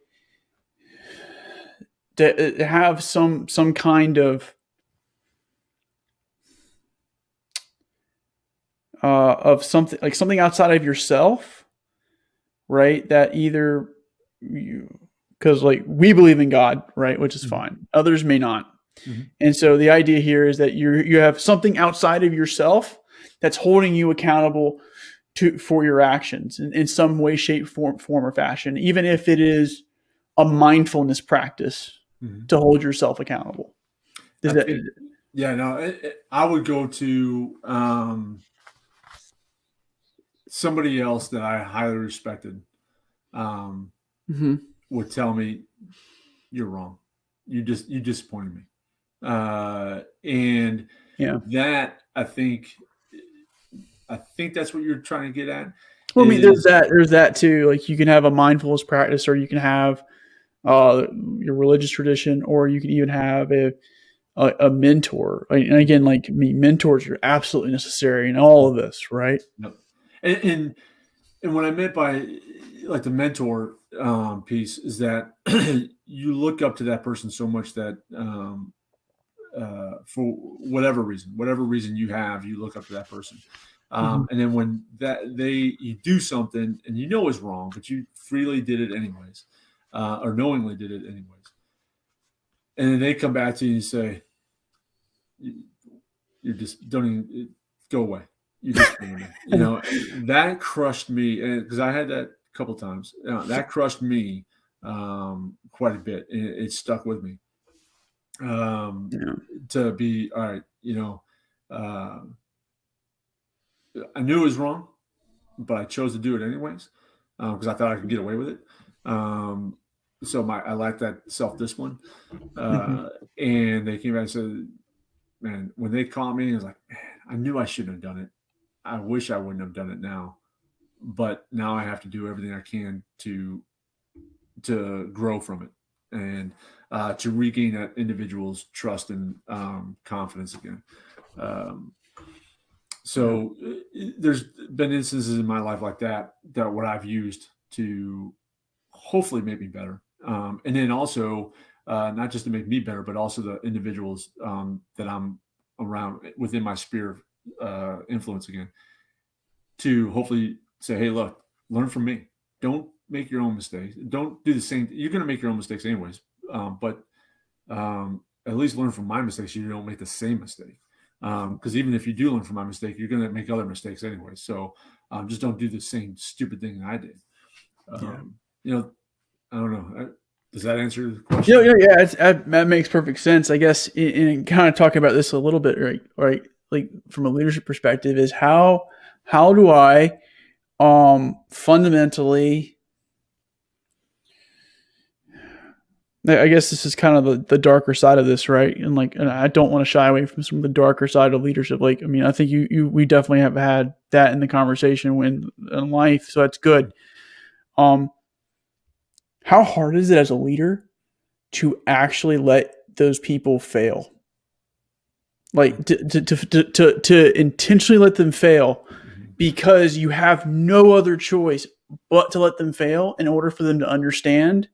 to have some kind of something like something outside of yourself, right? That either because like we believe in God, right, which is fine. Others may not. And so the idea here is that you have something outside of yourself that's holding you accountable for your actions in some way, shape, form or fashion, even if it is a mindfulness practice to hold yourself accountable. I would go to somebody else that I highly respected would tell me, you're wrong. You disappointed me. And that I think that's what you're trying to get at. Well, I mean, there's that too. Like you can have a mindfulness practice, or you can have your religious tradition, or you can even have a mentor. And again, like mentors are absolutely necessary in all of this, right? Yep. And what I meant by like the mentor piece is that you look up to that person so much that for whatever reason you have, you look up to that person. And then when you do something and is wrong, but you freely did it anyways, or knowingly did it anyways, and then they come back to you and say, "You just don't even go away." You just, that crushed me, and because I had that a couple times, that crushed me quite a bit, and it stuck with me. To be all right, I knew it was wrong, but I chose to do it anyways because I thought I could get away with it. so I lacked that self-discipline. And they came back and said, man, when they caught me, I was like, man, I knew I shouldn't have done it. I wish I wouldn't have done it now, but now I have to do everything I can to grow from it and to regain that individual's trust and confidence again. So there's been instances in my life like that what I've used to hopefully make me better. And then also not just to make me better, but also the individuals that I'm around within my sphere of influence again, to hopefully say, hey, look, learn from me. Don't make your own mistakes. Don't do the same. You're going to make your own mistakes anyways, but at least learn from my mistakes. So you don't make the same mistake. Because even if you do learn from my mistake, you're going to make other mistakes anyway. So just don't do the same stupid thing that I did. I don't know. Does that answer the question? Yeah. That makes perfect sense. I guess in kind of talking about this a little bit, right? Like from a leadership perspective, is how do I fundamentally, I guess this is kind of the darker side of this, right? And I don't want to shy away from some of the darker side of leadership. Like, I mean, I think we definitely have had that in the conversation in life. So that's good. How hard is it as a leader to actually let those people fail? Like to intentionally let them fail because you have no other choice but to let them fail in order for them to understand,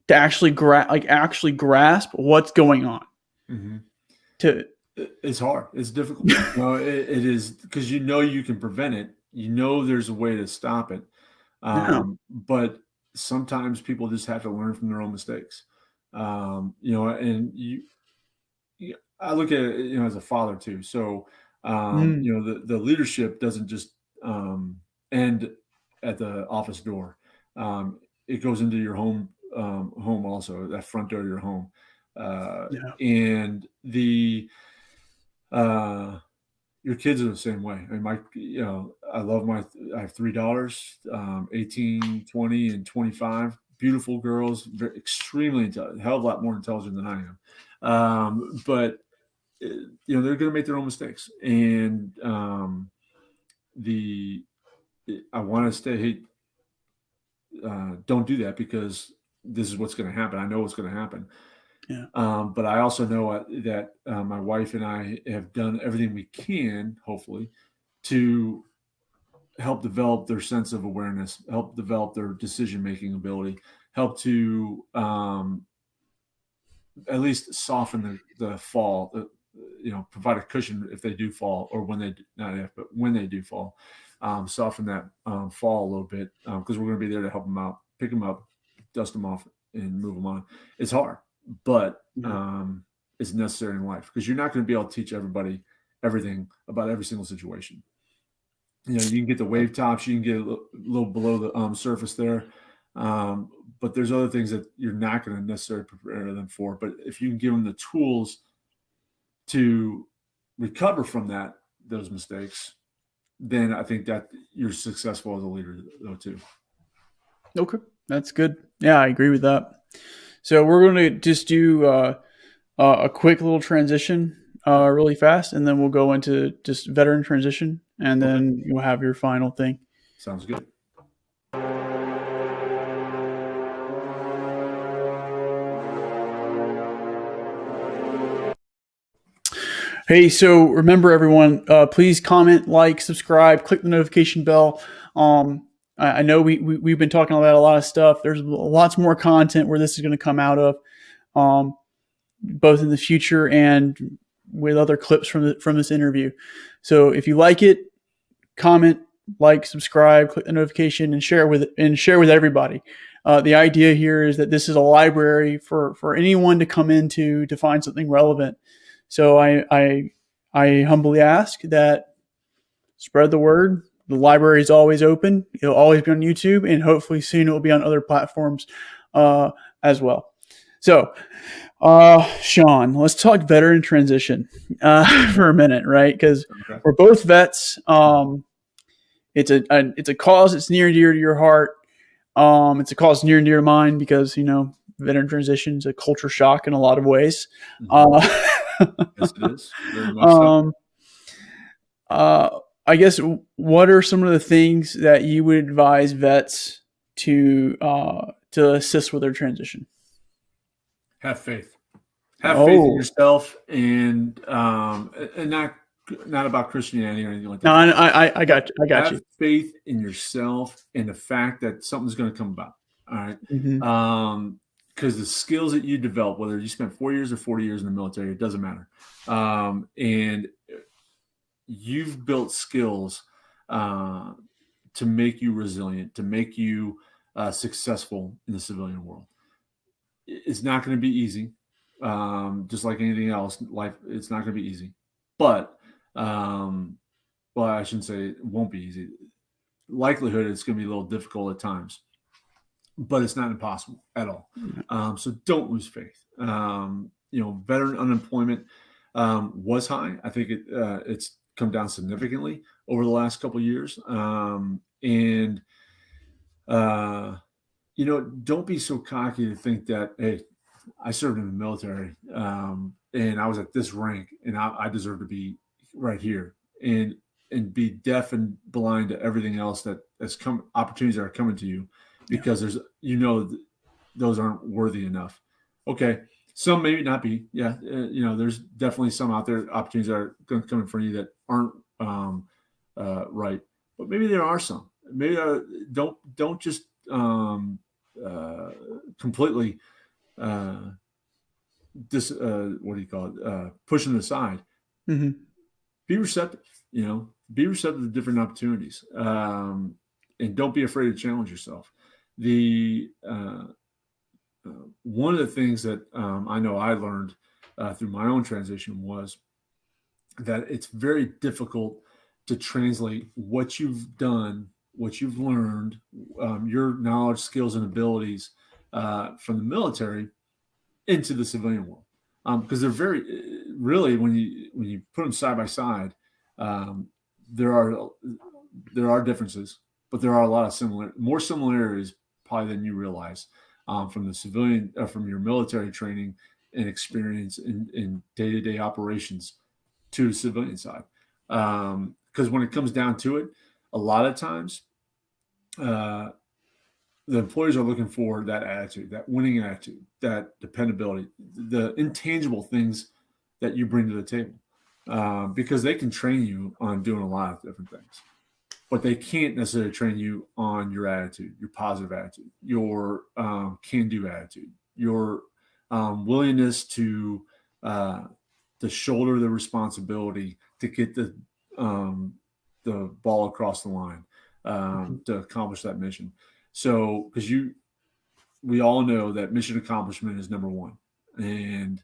to actually grasp what's going on. It's hard. It's difficult. It is, because you can prevent it. There's a way to stop it. But sometimes people just have to learn from their own mistakes. And I look at it, as a father too. So, the leadership doesn't just end at the office door. It goes into your home also, that front door of your home. And your kids are the same way. I mean, I have 3 daughters, 18, 20, and 25. Beautiful girls, extremely intelligent, a hell of a lot more intelligent than I am. But they're going to make their own mistakes, and I want to say, hey, don't do that, because this is what's going to happen. I know what's going to happen. But I also know that my wife and I have done everything we can, hopefully, to help develop their sense of awareness, help develop their decision-making ability, help to at least soften the fall, provide a cushion if they do fall, or when they do fall, soften that fall a little bit, because we're going to be there to help them out, pick them up, dust them off, and move them on. It's hard, but it's necessary in life, because you're not going to be able to teach everybody everything about every single situation. You can get the wave tops, you can get a little below the surface there, but there's other things that you're not going to necessarily prepare them for. But if you can give them the tools to recover from those mistakes, then I think that you're successful as a leader, though, too. Okay, that's good. Yeah, I agree with that. So we're going to just do a quick little transition really fast, and then we'll go into just veteran transition, and then you'll have your final thing. Sounds good. Hey, so remember, everyone, please comment, like, subscribe, click the notification bell. I know we've been talking about a lot of stuff. There's lots more content where this is going to come out of, both in the future and with other clips from this interview. So if you like it, comment, like, subscribe, click the notification, and share with everybody. The idea here is that this is a library for anyone to come into to find something relevant. So I humbly ask that spread the word. The library is always open. It'll always be on YouTube, and hopefully soon it will be on other platforms as well. So, Sean, let's talk veteran transition for a minute, right? Because we're both vets. It's a cause that's near and dear to your heart. It's a cause near and dear to mine, because veteran transition is a culture shock in a lot of ways. Yes, it is. Very much so. I guess, what are some of the things that you would advise vets to assist with their transition? Have faith. Have faith in yourself, and not about Christianity or anything like that. No, I got you. Have faith in yourself and the fact that something's going to come about. All right. Mm-hmm. Because the skills that you develop, whether you spent 4 years or 40 years in the military, it doesn't matter. And you've built skills to make you resilient, to make you successful in the civilian world. It's not going to be easy. Just like anything else, life, it's not going to be easy. But, well, I shouldn't say it won't be easy. Likelihood it's going to be a little difficult at times, but it's not impossible at all. So don't lose faith. Veteran unemployment was high. I think it's come down significantly over the last couple of years. Don't be so cocky to think that, hey, I served in the military and I was at this rank and I deserve to be right here, and be deaf and blind to everything else that has come, opportunities that are coming to you, because those aren't worthy enough. Okay. Some maybe not be. Yeah. There's definitely some out there, opportunities that are going to come in front of you that aren't right, but maybe there are some. Maybe don't just completely push them aside. Mm-hmm. Be receptive. Be receptive to different opportunities, and don't be afraid to challenge yourself. One of the things that I know I learned through my own transition was that it's very difficult to translate what you've done, what you've learned, your knowledge, skills, and abilities from the military into the civilian world, because they're very, really, when you put them side by side, there are differences, but there are a lot of more similarities probably than you realize, from the civilian, from your military training and experience in day-to-day operations to the civilian side. Because when it comes down to it, a lot of times, the employers are looking for that attitude, that winning attitude, that dependability, the intangible things that you bring to the table, because they can train you on doing a lot of different things, but they can't necessarily train you on your attitude, your positive attitude, your can-do attitude, your willingness to shoulder the responsibility to get the ball across the line, to accomplish that mission. So, because we all know that mission accomplishment is number one, and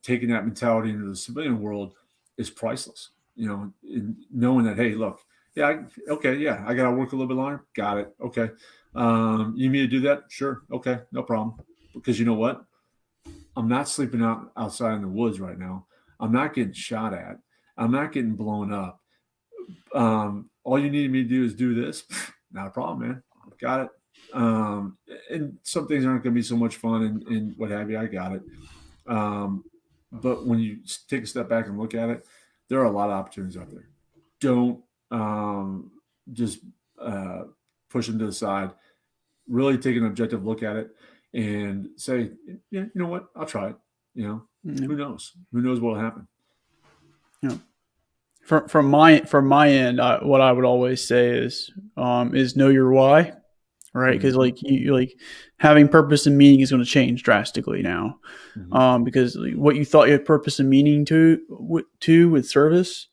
taking that mentality into the civilian world is priceless. In knowing that, hey, look, I got to work a little bit longer. Got it. Okay. You need me to do that? Sure. Okay. No problem. Because you know what? I'm not sleeping outside in the woods right now. I'm not getting shot at. I'm not getting blown up. All you need me to do is do this. Not a problem, man. Got it. And some things aren't going to be so much fun and what have you. I got it. But when you take a step back and look at it, there are a lot of opportunities out there. Don't just push them to the side. Really take an objective look at it and say, yeah, you know what? I'll try it. Who knows? Who knows what will happen? Yeah. From my end, what I would always say is know your why, right? Because you having purpose and meaning is going to change drastically now, because what you thought you had purpose and meaning to with service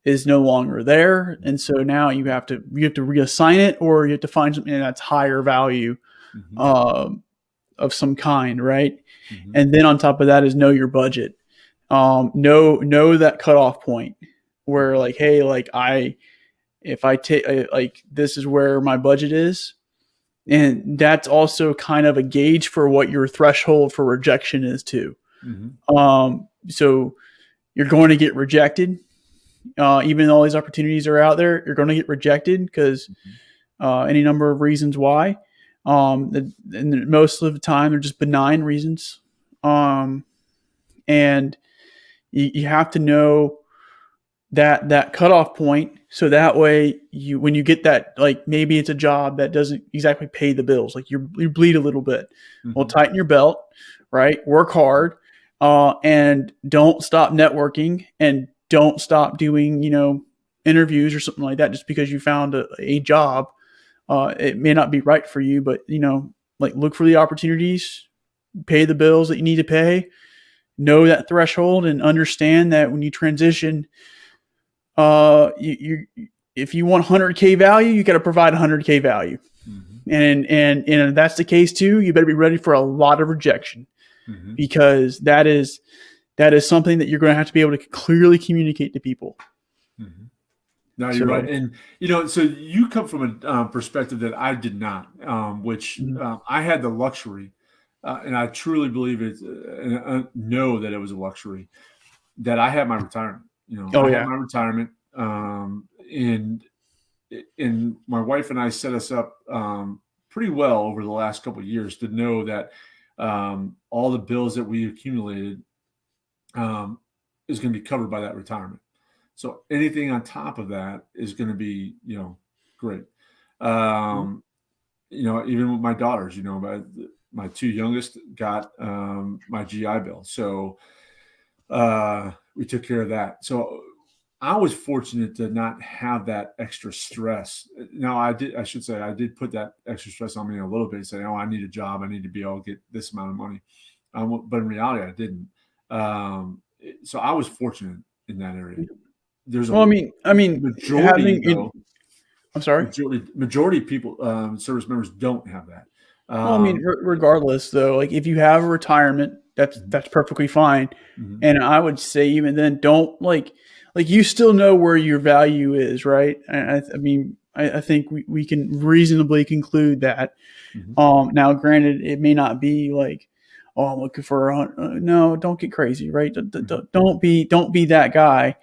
is no longer there, and so now you have to reassign it, or you have to find something that's higher value, of some kind, right? And then on top of that is know your budget, know that cutoff point. Where if I take this is where my budget is, and that's also kind of a gauge for what your threshold for rejection is too. So you're going to get rejected, even though all these opportunities are out there. You're going to get rejected because any number of reasons why. And most of the time they're just benign reasons. And you have to know that cutoff point. So that way when you get that, like maybe it's a job that doesn't exactly pay the bills, like you bleed a little bit. Well, tighten your belt, right? Work hard, and don't stop networking, and don't stop doing, interviews or something like that, just because you found a job. It may not be right for you, but like look for the opportunities, pay the bills that you need to pay, know that threshold, and understand that when you transition, if you want 100K value, you got to provide 100K value. And if that's the case too, you better be ready for a lot of rejection, because that is something that you're going to have to be able to clearly communicate to people. No, you're right. And, so you come from a perspective that I did not, which I had the luxury, and I truly believe it, and know that it was a luxury, that I had my retirement. I had my retirement, and my wife and I set us up pretty well over the last couple of years to know that all the bills that we accumulated is going to be covered by that retirement. So anything on top of that is going to be, great. Even with my daughters, my two youngest got my GI Bill. So we took care of that. So I was fortunate to not have that extra stress. Now I did put that extra stress on me a little bit, saying, I need a job. I need to be able to get this amount of money. But in reality, I didn't. So I was fortunate in that area. There's majority of people, service members don't have that. Regardless though, like if you have a retirement, that's perfectly fine. And I would say even then, don't like you still know where your value is, right? I think we can reasonably conclude that. Now granted, it may not be like, I'm looking for no, don't get crazy, right? Don't be that guy.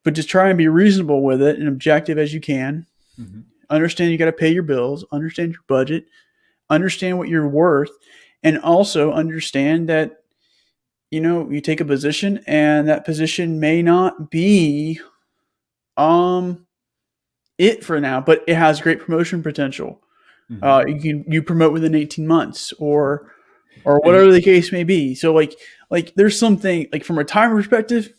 But just try and be reasonable with it and objective as you can. Understand you got to pay your bills, understand your budget, understand what you're worth, and also understand that, you take a position and that position may not be it for now, but it has great promotion potential. You promote within 18 months or whatever the case may be. So like there's something like from a retirement perspective,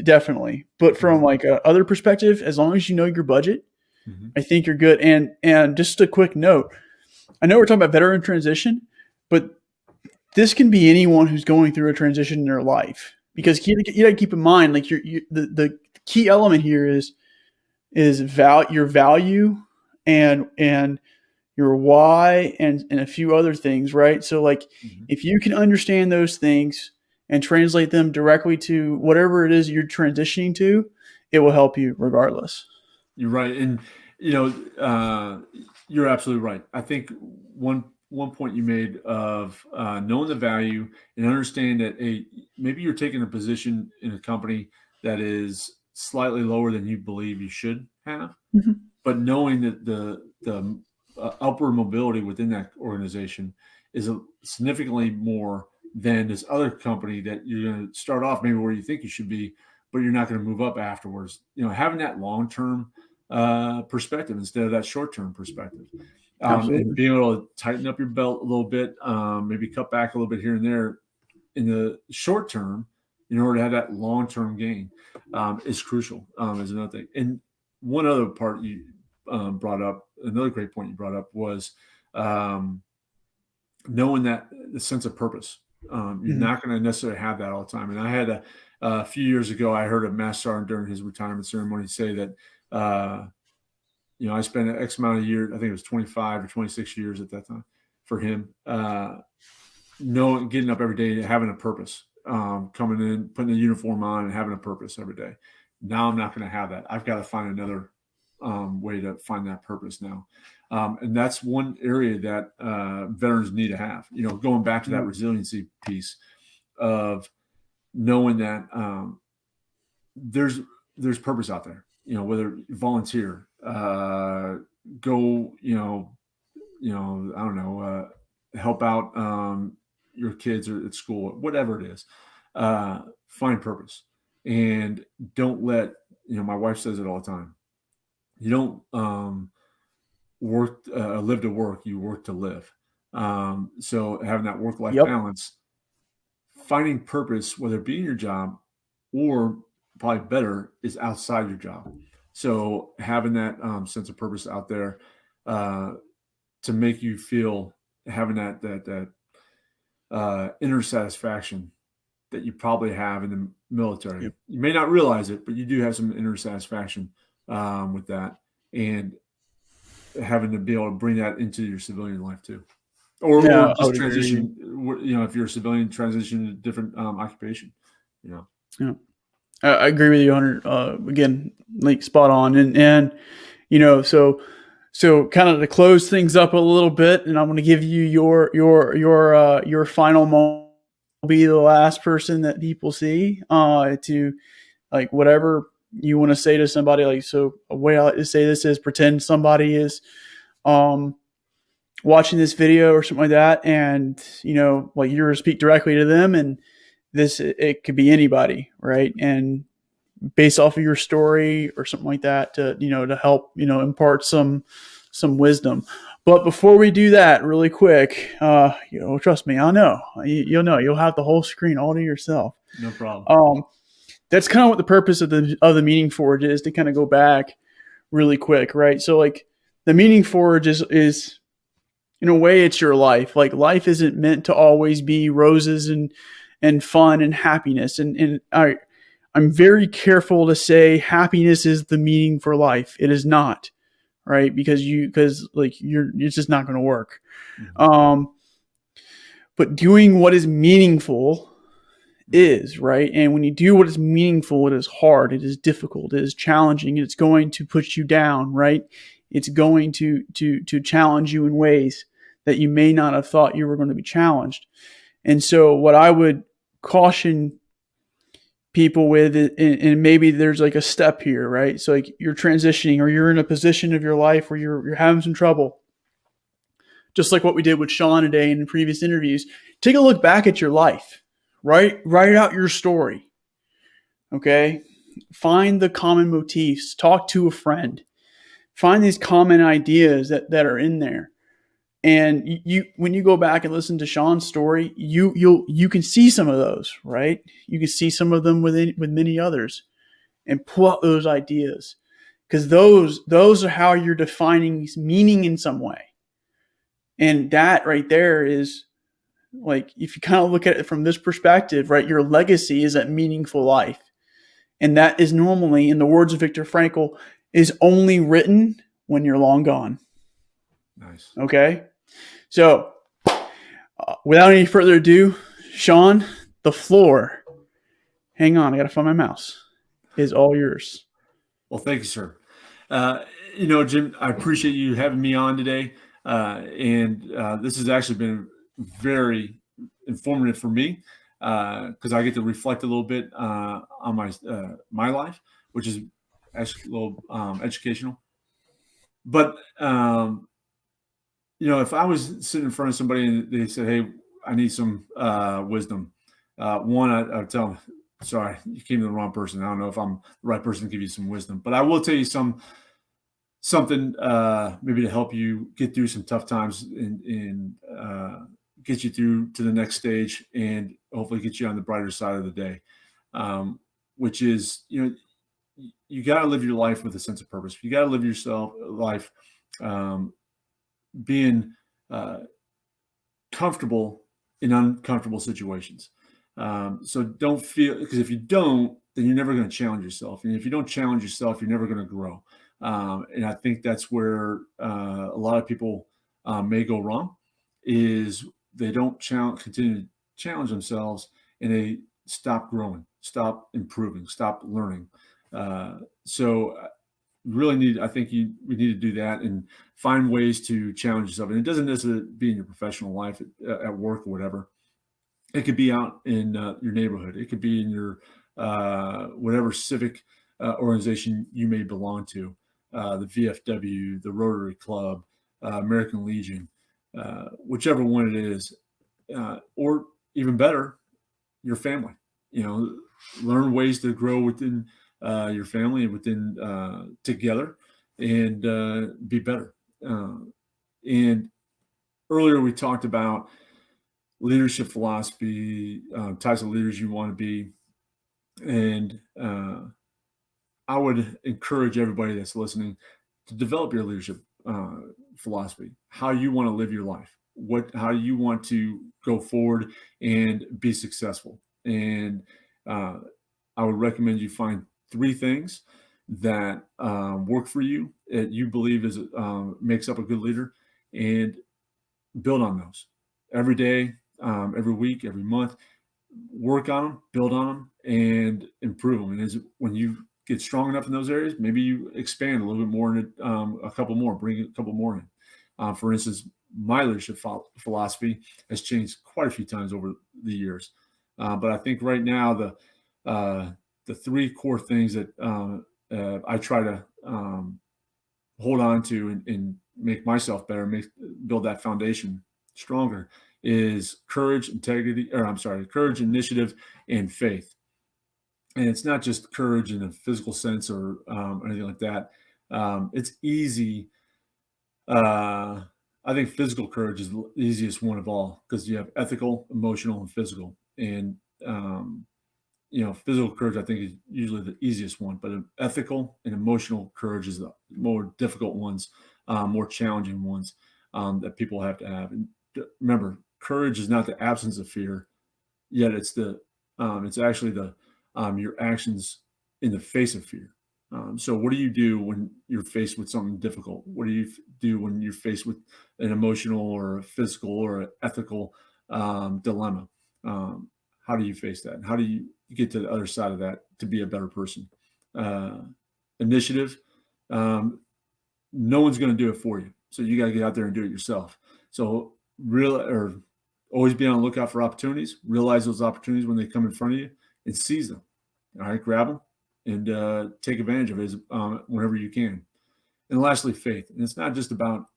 definitely, but from like a other perspective, as long as you know your budget, I think you're good. And just a quick note, I know we're talking about veteran transition, but this can be anyone who's going through a transition in their life, because you got to keep in mind, like the key element here is your value and your why and a few other things, right? So like if you can understand those things and translate them directly to whatever it is you're transitioning to, it will help you regardless. You're right. And, you're absolutely right. I think one point you made of knowing the value and understanding that maybe you're taking a position in a company that is slightly lower than you believe you should have, but knowing that the upward mobility within that organization is significantly more than this other company that you're going to start off maybe where you think you should be, but you're not going to move up afterwards. Having that long-term perspective instead of that short-term perspective, and being able to tighten up your belt a little bit, maybe cut back a little bit here and there in the short term in order to have that long-term gain is crucial, is another thing. And one other part you brought up, another great point you brought up was knowing that the sense of purpose. You're not going to necessarily have that all the time. And I had a few years ago, I heard a Master Sergeant during his retirement ceremony say that, I spent X amount of years, I think it was 25 or 26 years at that time for him, getting up every day, having a purpose, coming in, putting the uniform on and having a purpose every day. Now I'm not going to have that. I've got to find another way to find that purpose now. And that's one area that veterans need to have, going back to that resiliency piece of knowing that there's purpose out there, whether you volunteer, go, I don't know, help out your kids or at school, whatever it is. Find purpose, and don't let, my wife says it all the time. You don't live to work, you work to live. So having that work-life Yep. balance, finding purpose, whether it be in your job or probably better is outside your job. So having that sense of purpose out there uh, to make you feel, having that inner satisfaction that you probably have in the military. Yep. You may not realize it, but you do have some inner satisfaction with that, and having to be able to bring that into your civilian life too, or Yeah, I just would agree. transition. If you're a civilian, transition to a different occupation. Yeah. I agree with you, Hunter. Again, like spot on, and so kind of to close things up a little bit, and I'm going to give you your final moment. I'll be the last person that people see to like whatever you want to say to somebody. Like, so a way I like to say this is pretend somebody is um watching this video or something like that, and like you're to speak directly to them, and this it could be anybody, right? And based off of your story or something like that to help impart some wisdom. But before we do that, really quick, trust me, I know you'll have the whole screen all to yourself. No problem. That's kind of what the purpose of the Meaning Forge is, to kind of go back really quick, right? So like the Meaning Forge is in a way it's your life. Like life isn't meant to always be roses and fun and happiness. And I'm very careful to say happiness is the meaning for life. It is not, right? Because it's just not going to work. Mm-hmm. But doing what is meaningful is, right. And when you do what is meaningful, it is hard, it is difficult, it is challenging, it's going to put you down, right? It's going to challenge you in ways that you may not have thought you were going to be challenged. And so what I would caution people with, and maybe there's like a step here, right? So like you're transitioning, or you're in a position of your life where you're having some trouble, just like what we did with Sean today in previous interviews. Take a look back at your life, right? Write out your story. Okay. Find the common motifs, talk to a friend, find these common ideas that are in there. And when you go back and listen to Sean's story, you can see some of those, right? You can see some of them with many others, and pull out those ideas, because those are how you're defining meaning in some way. And that right there is like, if you kind of look at it from this perspective, right? Your legacy is a meaningful life, and that is normally, in the words of Viktor Frankl, is only written when you're long gone. Nice. Okay. So without any further ado, Sean, the floor, hang on, I got to find my mouse, is all yours. Well, thank you, sir. Jim, I appreciate you having me on today. And this has actually been very informative for me, because I get to reflect a little bit on my life, which is actually a little educational. But if I was sitting in front of somebody and they said, "Hey, I need some wisdom," one, I would tell them, "Sorry, you came to the wrong person. I don't know if I'm the right person to give you some wisdom, but I will tell you something maybe to help you get through some tough times and get you through to the next stage, and hopefully get you on the brighter side of the day." Which is, you got to live your life with a sense of purpose. You got to live yourself life being comfortable in uncomfortable situations. So don't feel, because if you don't, then you're never going to challenge yourself. And if you don't challenge yourself, you're never going to grow. And I think that's where a lot of people may go wrong, is they don't continue to challenge themselves, and they stop growing, stop improving, stop learning. So really I think we need to do that and find ways to challenge yourself. And it doesn't necessarily be in your professional life, at work or whatever. It could be out in your neighborhood. It could be in your whatever civic organization you may belong to, the VFW, the Rotary Club, American Legion, whichever one it is, or even better, your family. Learn ways to grow within your family and within together, and be better. And earlier we talked about leadership philosophy, types of leaders you want to be, and I would encourage everybody that's listening to develop your leadership philosophy, how you want to live your life, how you want to go forward and be successful. And I would recommend you find 3 things that work for you, that you believe makes up a good leader, and build on those every day, every week, every month. Work on them, build on them, and improve them. And when you get strong enough in those areas, maybe you expand a little bit more, into a couple more, bring a couple more in. For instance, my leadership philosophy has changed quite a few times over the years. But I think right now the 3 core things that I try to hold on to and make myself better, build that foundation stronger, is courage, courage, initiative, and faith. And it's not just courage in a physical sense or anything like that. It's easy. I think physical courage is the easiest one of all, because you have ethical, emotional, and physical. And physical courage, I think, is usually the easiest one, but ethical and emotional courage is the more difficult ones, more challenging ones that people have to have. And remember, courage is not the absence of fear, yet it's actually your actions in the face of fear. So what do you do when you're faced with something difficult? What do you do when you're faced with an emotional or a physical or an ethical dilemma? How do you face that? How do you get to the other side of that to be a better person? Initiative. No one's going to do it for you. So you got to get out there and do it yourself. So always be on the lookout for opportunities, realize those opportunities when they come in front of you, and seize them. All right, grab them and take advantage of it whenever you can. And lastly, faith. And it's not just about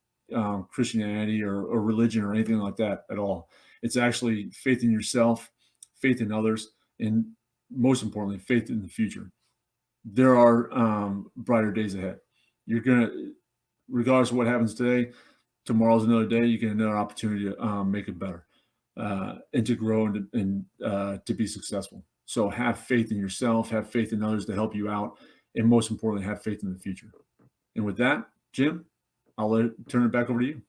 Christianity or religion or anything like that at all. It's actually faith in yourself, faith in others, and most importantly, faith in the future. There are brighter days ahead. You're going to, regardless of what happens today, tomorrow's another day. You get another opportunity to make it better and to grow and to be successful. So have faith in yourself, have faith in others to help you out, and most importantly, have faith in the future. And with that, Jim, I'll turn it back over to you.